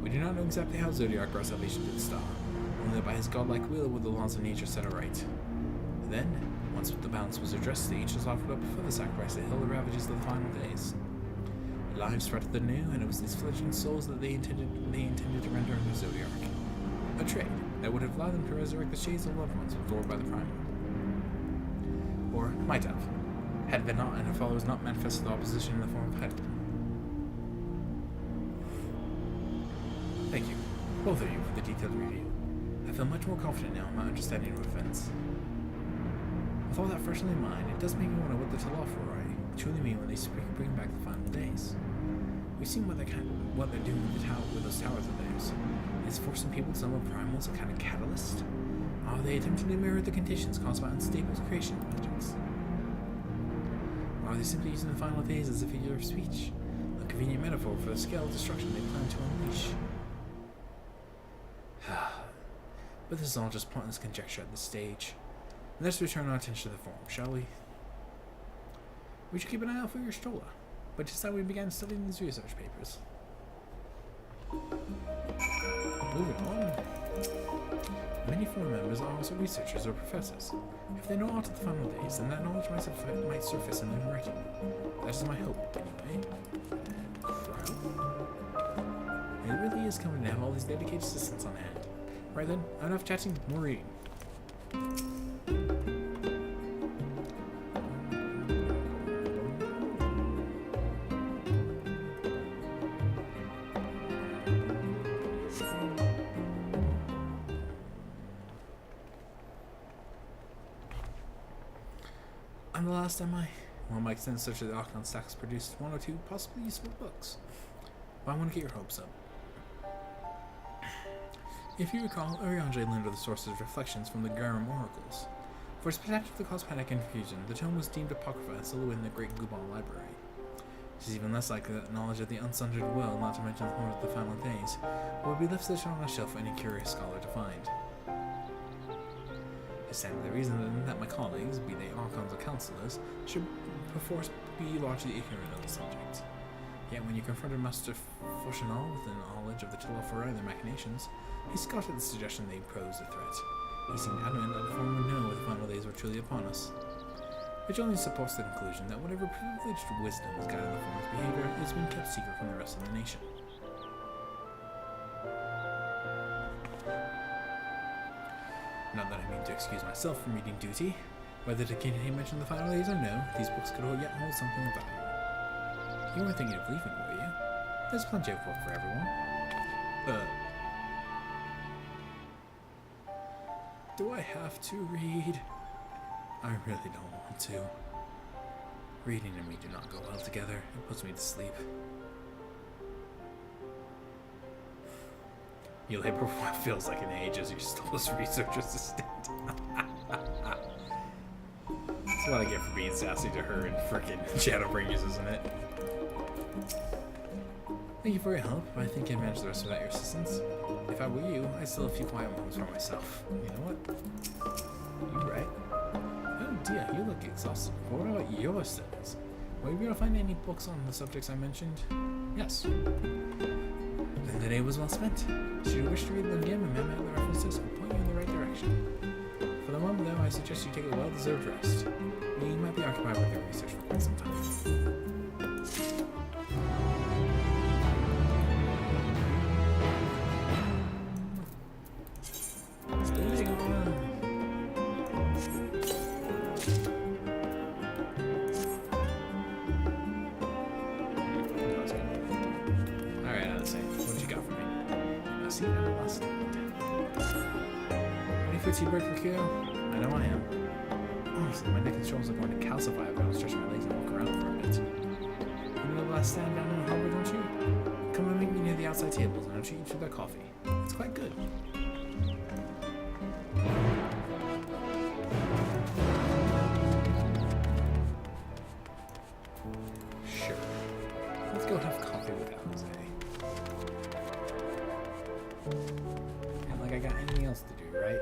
We do not know exactly how Zodiark brought salvation to the star, only that by his godlike will would the laws of nature set aright. Then, once the balance was addressed, the ancients offered up before the sacrifice to heal the ravages of the final days. Lives threatened the new, and it was these fledgling souls that they intended to render under Zodiark. A trade that would have allowed them to resurrect the shades of loved ones absorbed by the primal. Or might have, had Venat and her followers not manifested opposition in the form of Hedwig. Thank you, both of you, for the detailed review. I feel much more confident now in my understanding of events. With all that freshly in mind, it does make me wonder what the Telafori truly mean when they bring back the final days. We've seen what they're doing with those towers of theirs. Is forcing people to summon primals a kind of catalyst? Are they attempting to mirror the conditions caused by unstable creation magics? Or are they simply using the final days as a figure of speech? A convenient metaphor for the scale of destruction they plan to unleash? But this is all just pointless conjecture at this stage. Let's return our attention to the forum, shall we? We should keep an eye out for your Stola, but just how we began studying these research papers. Moving on. Many forum members are also researchers or professors. If they know aught of the final days, then that knowledge might surface in their writing. That is my hope, anyway. It really is coming to have all these dedicated assistants on hand. Right then, enough chatting, more reading. lost, am I? Well, my extended search of the Archon stacks produced one or two possibly useful books. But I want to get your hopes up. If you recall, Urianger learned of the source's reflections from the Garum oracles. For its potential to cause panic and confusion, the tome was deemed apocrypha and still in the Great Guban Library. It is even less likely that knowledge of the unsundered will, not to mention the home of the final days, will be left sitting on a shelf for any curious scholar to find. It stands to reason that my colleagues, be they Archons or Counselors, should perforce be largely ignorant of the subject. Yet when you confronted Master Fauchenal with the knowledge of the Telefora and their machinations, he scoffed at the suggestion they posed a threat. He seemed adamant that the former would know what the final days were truly upon us. Which only supports the conclusion that whatever privileged wisdom has guided the former's behavior has been kept secret from the rest of the nation. Not that I mean to excuse myself from reading duty. Whether to continue mention the final days or no, these books could yet hold something of value. You weren't thinking of leaving, were you? There's plenty of work for everyone. Do I have to read? I really don't want to. Reading and me do not go well together. It puts me to sleep. You labor for what feels like an age as your Stolas research assistant. That's what I get for being sassy to her and frickin' Shadowbringers, isn't it? Thank you for your help. I think I can manage the rest without your assistance. If I were you, I'd still have a few quiet moments for myself. You know what? You're right. Oh dear, you look exhausted. What about your studies? Were you able to find any books on the subjects I mentioned? Yes. Then the day was well spent. Should you wish to read them again, remember the references will point you in the right direction. For the moment, though, I suggest you take a well-deserved rest. You might be occupied with your research for quite some time. Break for Kyo? I know I am. Honestly, my neck and shoulders are going to calcify if I don't stretch my legs and walk around for a bit. You know the last stand down in the harbor, don't you? Come and meet me near the outside tables and I'll treat you to their coffee. It's quite good. Sure. Let's go have coffee with Jose. And like I got anything else to do, right?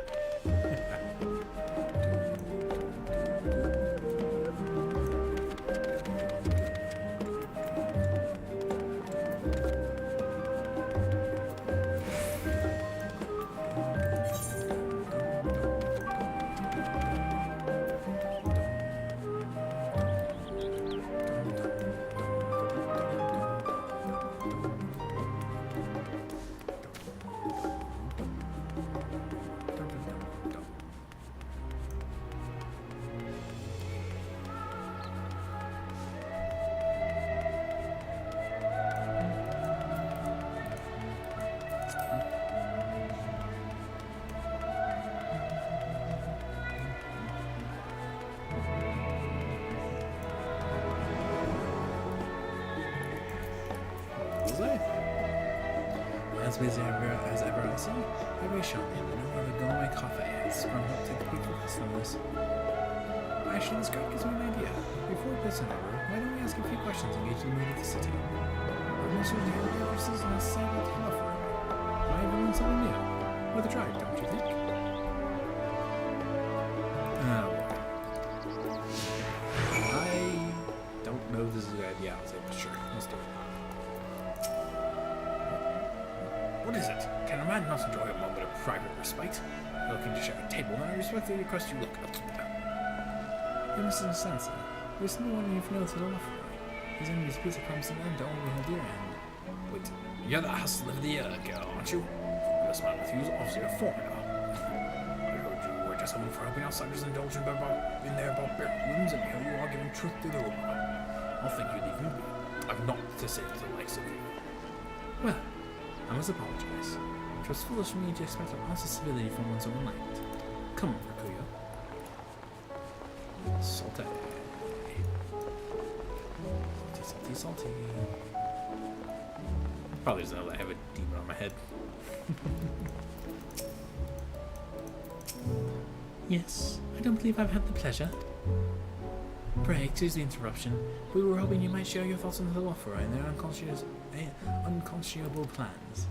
As busy as ever I see, every shop in the know where the gourmet cafe has sprung up to compete for customers. Actually, this card gives me an idea. Before we place an order, why don't we ask a few questions and gauge the mood of the city? I'm not sure the hear the versus and say what they love for me. Might even learn something new. Worth a try, don't you think? I don't know if this is a good idea, I'll say, but sure, let's do it. What is it? Can a man not enjoy a moment of private respite? Looking to share a table, then I respectfully request you look up to them. You must understand, sir. There's no one you've noticed a lot for me. His enemy's peace promised an end to all we hold dear and... Wait, you're the hustler of the year, girl, aren't you? This man with you is obviously a foreigner. I heard you were just hoping for helping outsiders indulge in their barbaric whims, and here you are giving truth to the rumor. I'll think you leave me be. I've not to say to the likes of you. Well, I must apologize. It was foolish for me to expect an ounce of civility from one's own land. Come, Rakuyo. Salty. salty. Probably doesn't know that I have a demon on my head. Yes, I don't believe I've had the pleasure. Pray, excuse the interruption. We were hoping you might share your thoughts on the Lofera and their unconscionable plans.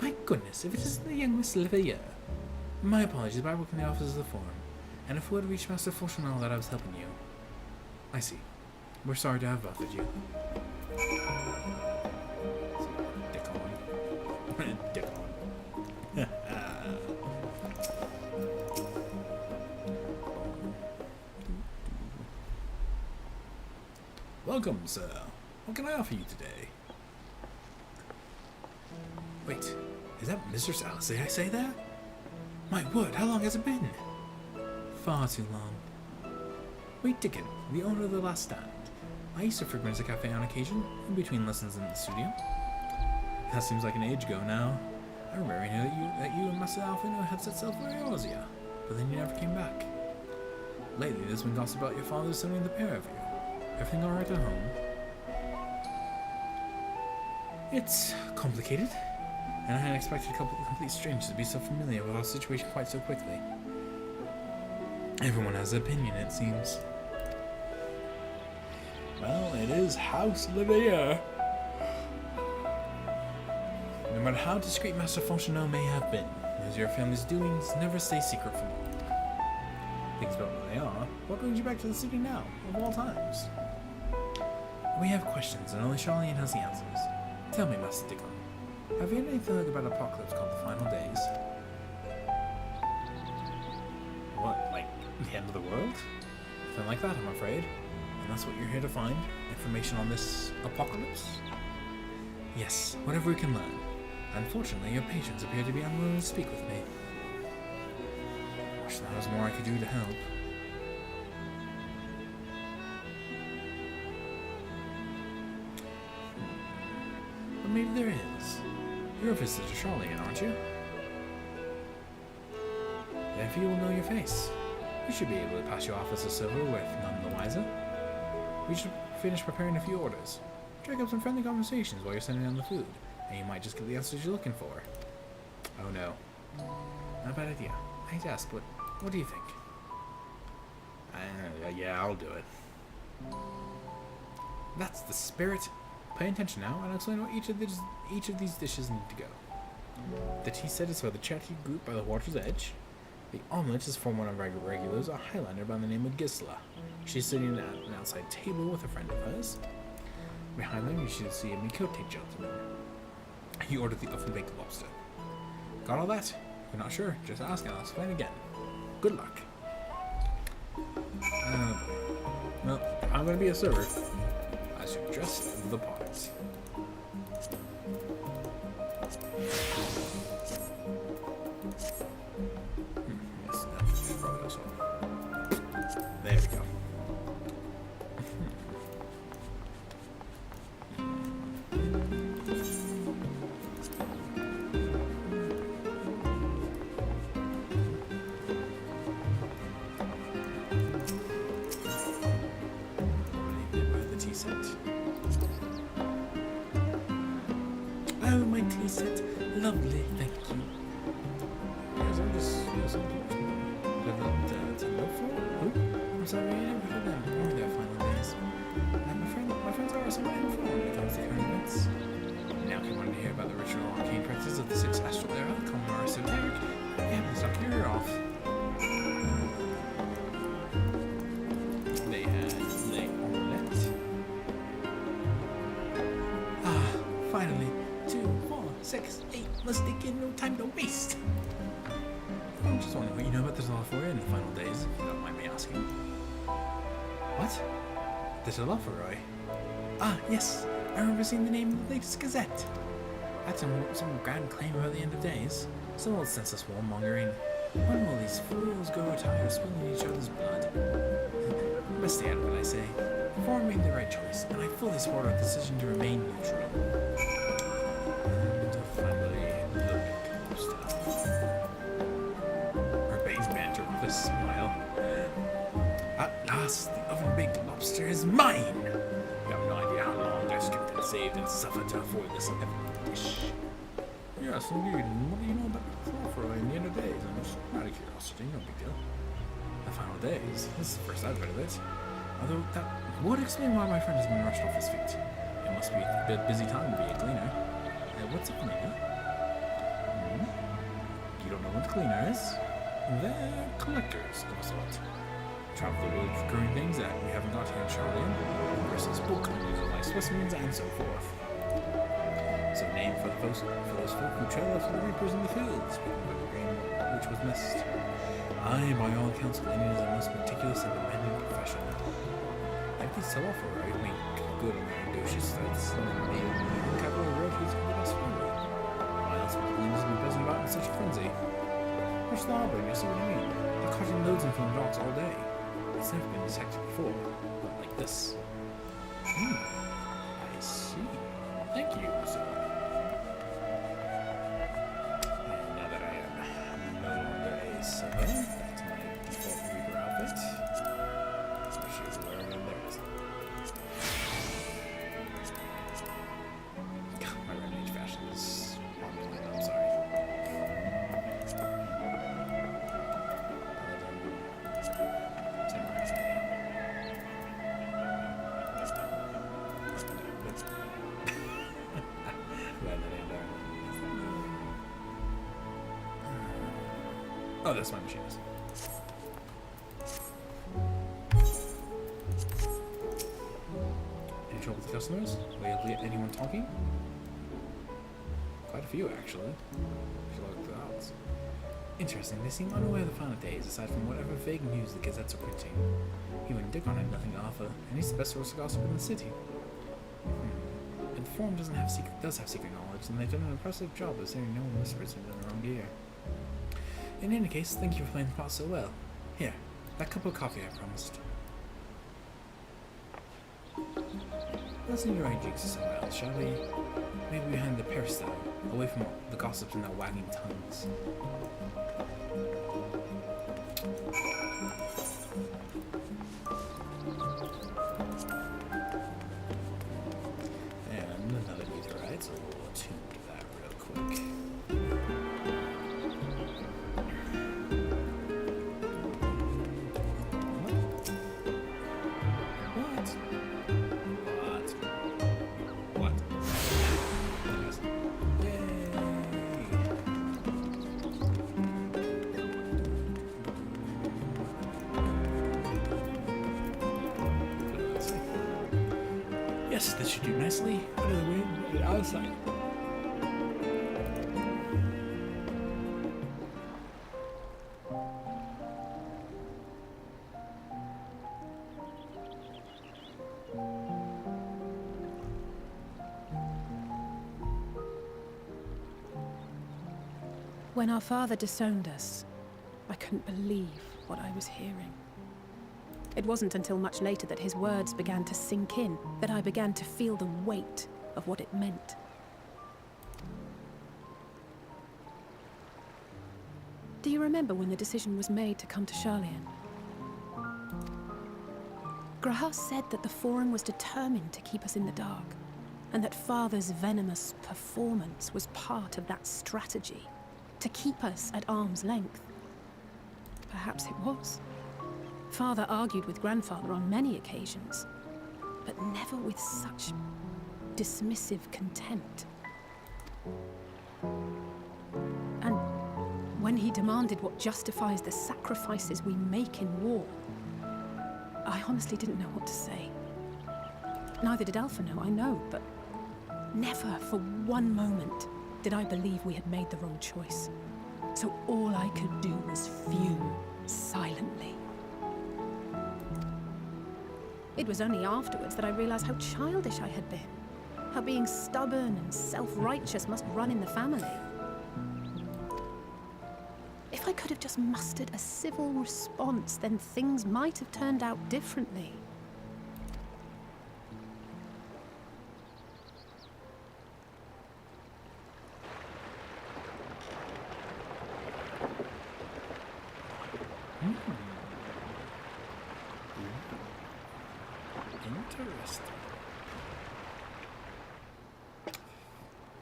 My goodness, if it isn't the young Miss Livier. My apologies, but I work in the office of the Forum, and if word reached Master Fortunal that I was helping you. I see. We're sorry to have bothered you. Dick on. Dick on. Welcome, sir. What can I offer you today? Wait, is that Mistress Alice I say there? My word, how long has it been? Far too long. Wait, Dickon, the owner of the Last Stand. I used to frequent the cafe on occasion, in between lessons in the studio. That seems like an age ago now. I remember that you and Master Alfino had set sail for Eorzea, but then you never came back. Lately, there's been gossip about your father sending the pair of you. Everything alright at home? It's complicated, and I hadn't expected a couple of complete strangers to be so familiar with our situation quite so quickly. Everyone has an opinion, it seems. Well, it is House Livier. No matter how discreet Master Fontenot may have been, as your family's doings never stay secret from all. Things about where they are. What brings you back to the city now, of all times? We have questions, and only Charlene has the answers. Tell me, Master Dickon, have you heard anything about an apocalypse called the Final Days? What, like the end of the world? Nothing like that, I'm afraid. And that's what you're here to find? Information on this apocalypse? Yes, whatever we can learn. Unfortunately, your patrons appear to be unwilling to speak with me. Wish there was more I could do to help. But maybe there is. You're a visitor to Charlene, aren't you? Then if you will know your face, we should be able to pass you off as a server with none the wiser. We should finish preparing a few orders. Strike up some friendly conversations while you're sending down the food, and you might just get the answers you're looking for. Oh no. Not a bad idea. I hate to ask, but what do you think? Yeah, I'll do it. That's the spirit. Pay attention now, and I'll explain what each of these dishes need to go. The tea set is for the chatty group by the water's edge. The omelet is for one of our regulars, a Highlander by the name of Gisela. She's sitting at an outside table with a friend of hers. Behind them, you should see a Mikote gentleman. He ordered the oven-baked lobster. Got all that? If you're not sure, just ask and I'll explain again. Good luck. Well, I'm gonna be a server. I should dress the parts. Yes, that's probably this one. There we go. Oh, my tea set. Lovely, thank you. Yes, I'm just I'm sorry, I never heard them or their final days. My friends are somewhat informed when it comes to current events. Now, if you wanted to hear about the ritual arcane practices of the Sixth Astral Era, come to our esoteric, and please knock your ear off. They had the omelette. Ah, finally. 2, 4, 6, 8. Let's dig in, no time to waste. I'm just wondering what you know about the Telefora in the final days, if you don't mind me asking. What? The Telefora? Ah, yes. I remember seeing the name in the latest Gazette. That's some grand claim about the end of days. Some old senseless warmongering. When will these fools go retire, spilling each other's blood? Best stay out of it, I say. Forum made the right choice, and I fully support our decision to remain neutral. And finally, the big lobster. Urbane's banter with a smile. At last, the oven-baked lobster is mine! You have no idea how long this saved and suffered to avoid this dish. Yes, indeed. What do you know about Crawford in the end of days? I'm just out of curiosity, no big deal. The final days? This is the first I've heard of it. Although that would explain why my friend has been rushed off his feet. It must be a bit busy time to be a cleaner. What's a cleaner? You don't know what a cleaner is? They're collectors of a sort. Travel the world procuring things that we haven't got here in Charlian, versus bulk copies of like specimens and so forth. So name for those folk who trail after the reapers in the fields, picking up the grain which was missed. I, by all accounts, cleaning is the most meticulous and demanding profession. Like these so often, right? Make good on their negotiations studs, and then maybe the capital road he's with us friendly. Why else would the cleaners be buzzing about in such a frenzy? Much slobbering, you see what I mean? They're cutting loads in from the docks all day. It's never been detected before, but like this. I see. Thank you, sir. And now that I am no longer a summoner, that's my default Reaper outfit. Especially as wearing in there. God, my red mage fashion is on the line, I'm sorry. Oh, that's my machinist. Any trouble with customers? Will you get anyone talking? Quite a few, actually. If you look at the odds. Interesting, they seem unaware of the final days, aside from whatever vague news the gazettes are printing. Even Dickon had nothing to offer, and he's the best source of gossip in the city. And the Forum does have secret knowledge, and they've done an impressive job of saying no one whispers into their own ear. In any case, thank you for playing the part so well. Here, that cup of coffee I promised. Let's leave your jigs somewhere else, shall we? Maybe behind the peristyle, away from the gossips and their wagging tongues. And another meteorite, so we'll attune to that real quick. Yes, this should do nicely. Out of the way, get outside. When our father disowned us, I couldn't believe what I was hearing. It wasn't until much later that his words began to sink in, that I began to feel the weight of what it meant. Do you remember when the decision was made to come to Charlian? Graham said that the Forum was determined to keep us in the dark, and that Father's venomous performance was part of that strategy, to keep us at arm's length. Perhaps it was. Father argued with Grandfather on many occasions, but never with such dismissive contempt. And when he demanded what justifies the sacrifices we make in war, I honestly didn't know what to say. Neither did Alpha know, I know, but never for one moment did I believe we had made the wrong choice. So all I could do was fume silently. It was only afterwards that I realized how childish I had been. How being stubborn and self-righteous must run in the family. If I could have just mustered a civil response, then things might have turned out differently. Interesting.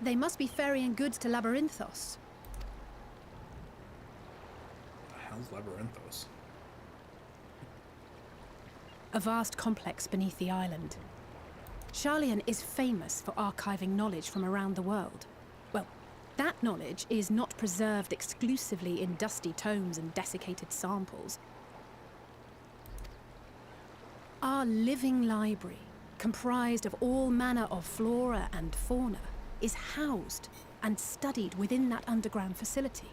They must be ferrying goods to Labyrinthos. The hell's Labyrinthos? A vast complex beneath the island. Sharlayan is famous for archiving knowledge from around the world. Well, that knowledge is not preserved exclusively in dusty tomes and desiccated samples. Our living library, comprised of all manner of flora and fauna, is housed and studied within that underground facility.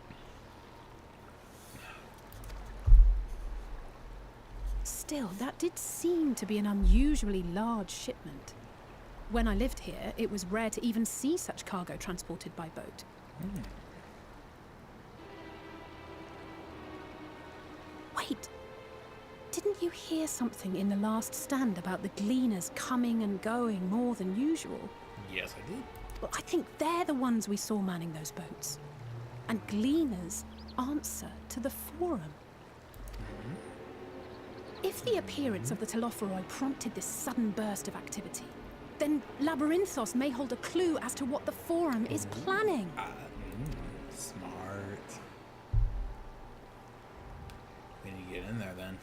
Still, that did seem to be an unusually large shipment. When I lived here, it was rare to even see such cargo transported by boat. Wait, didn't you hear something in the last stand about the gleaners coming and going more than usual? Yes, I did. Well, I think they're the ones we saw manning those boats. And gleaners answer to the Forum. If the appearance of the Telophoroi prompted this sudden burst of activity, then Labyrinthos may hold a clue as to what the Forum is planning. Smart. We need to get in there then.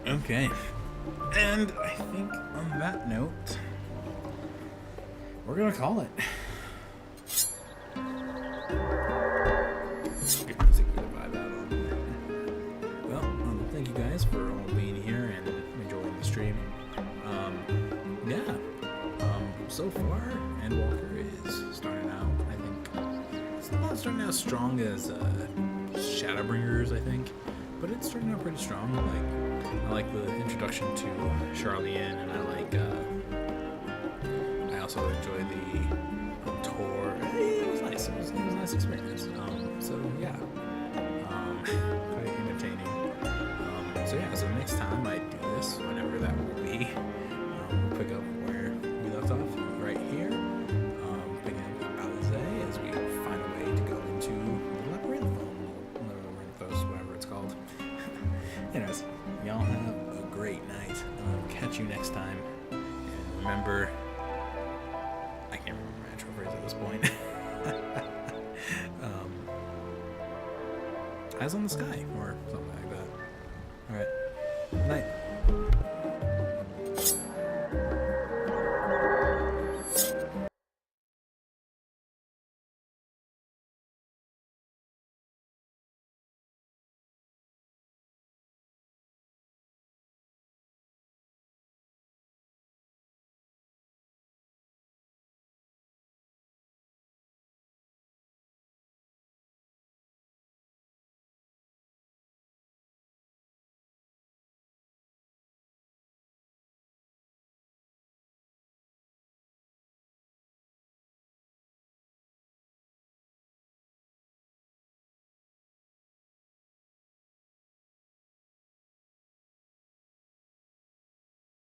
Okay, and I think on that note, we're gonna call it. Good music for the vibe out on. Well, thank you guys for all being here and enjoying the stream. So far, Endwalker is starting out. I think it's not starting out strong as Shadowbringers, I think, but it's starting out pretty strong. I like the introduction to Sharlayan, and I also enjoy the tour. It was nice. It was a nice experience. So yeah, quite entertaining. So next time I do this, whenever that will be, we'll pick up where we left off, right here. Picking up Alizé as we find a way to go into the Labyrinthos, whatever it's called. Anyways, y'all have a great night. Catch you next time. And remember, I can't remember my intro phrase at this point. Eyes on the sky, or something.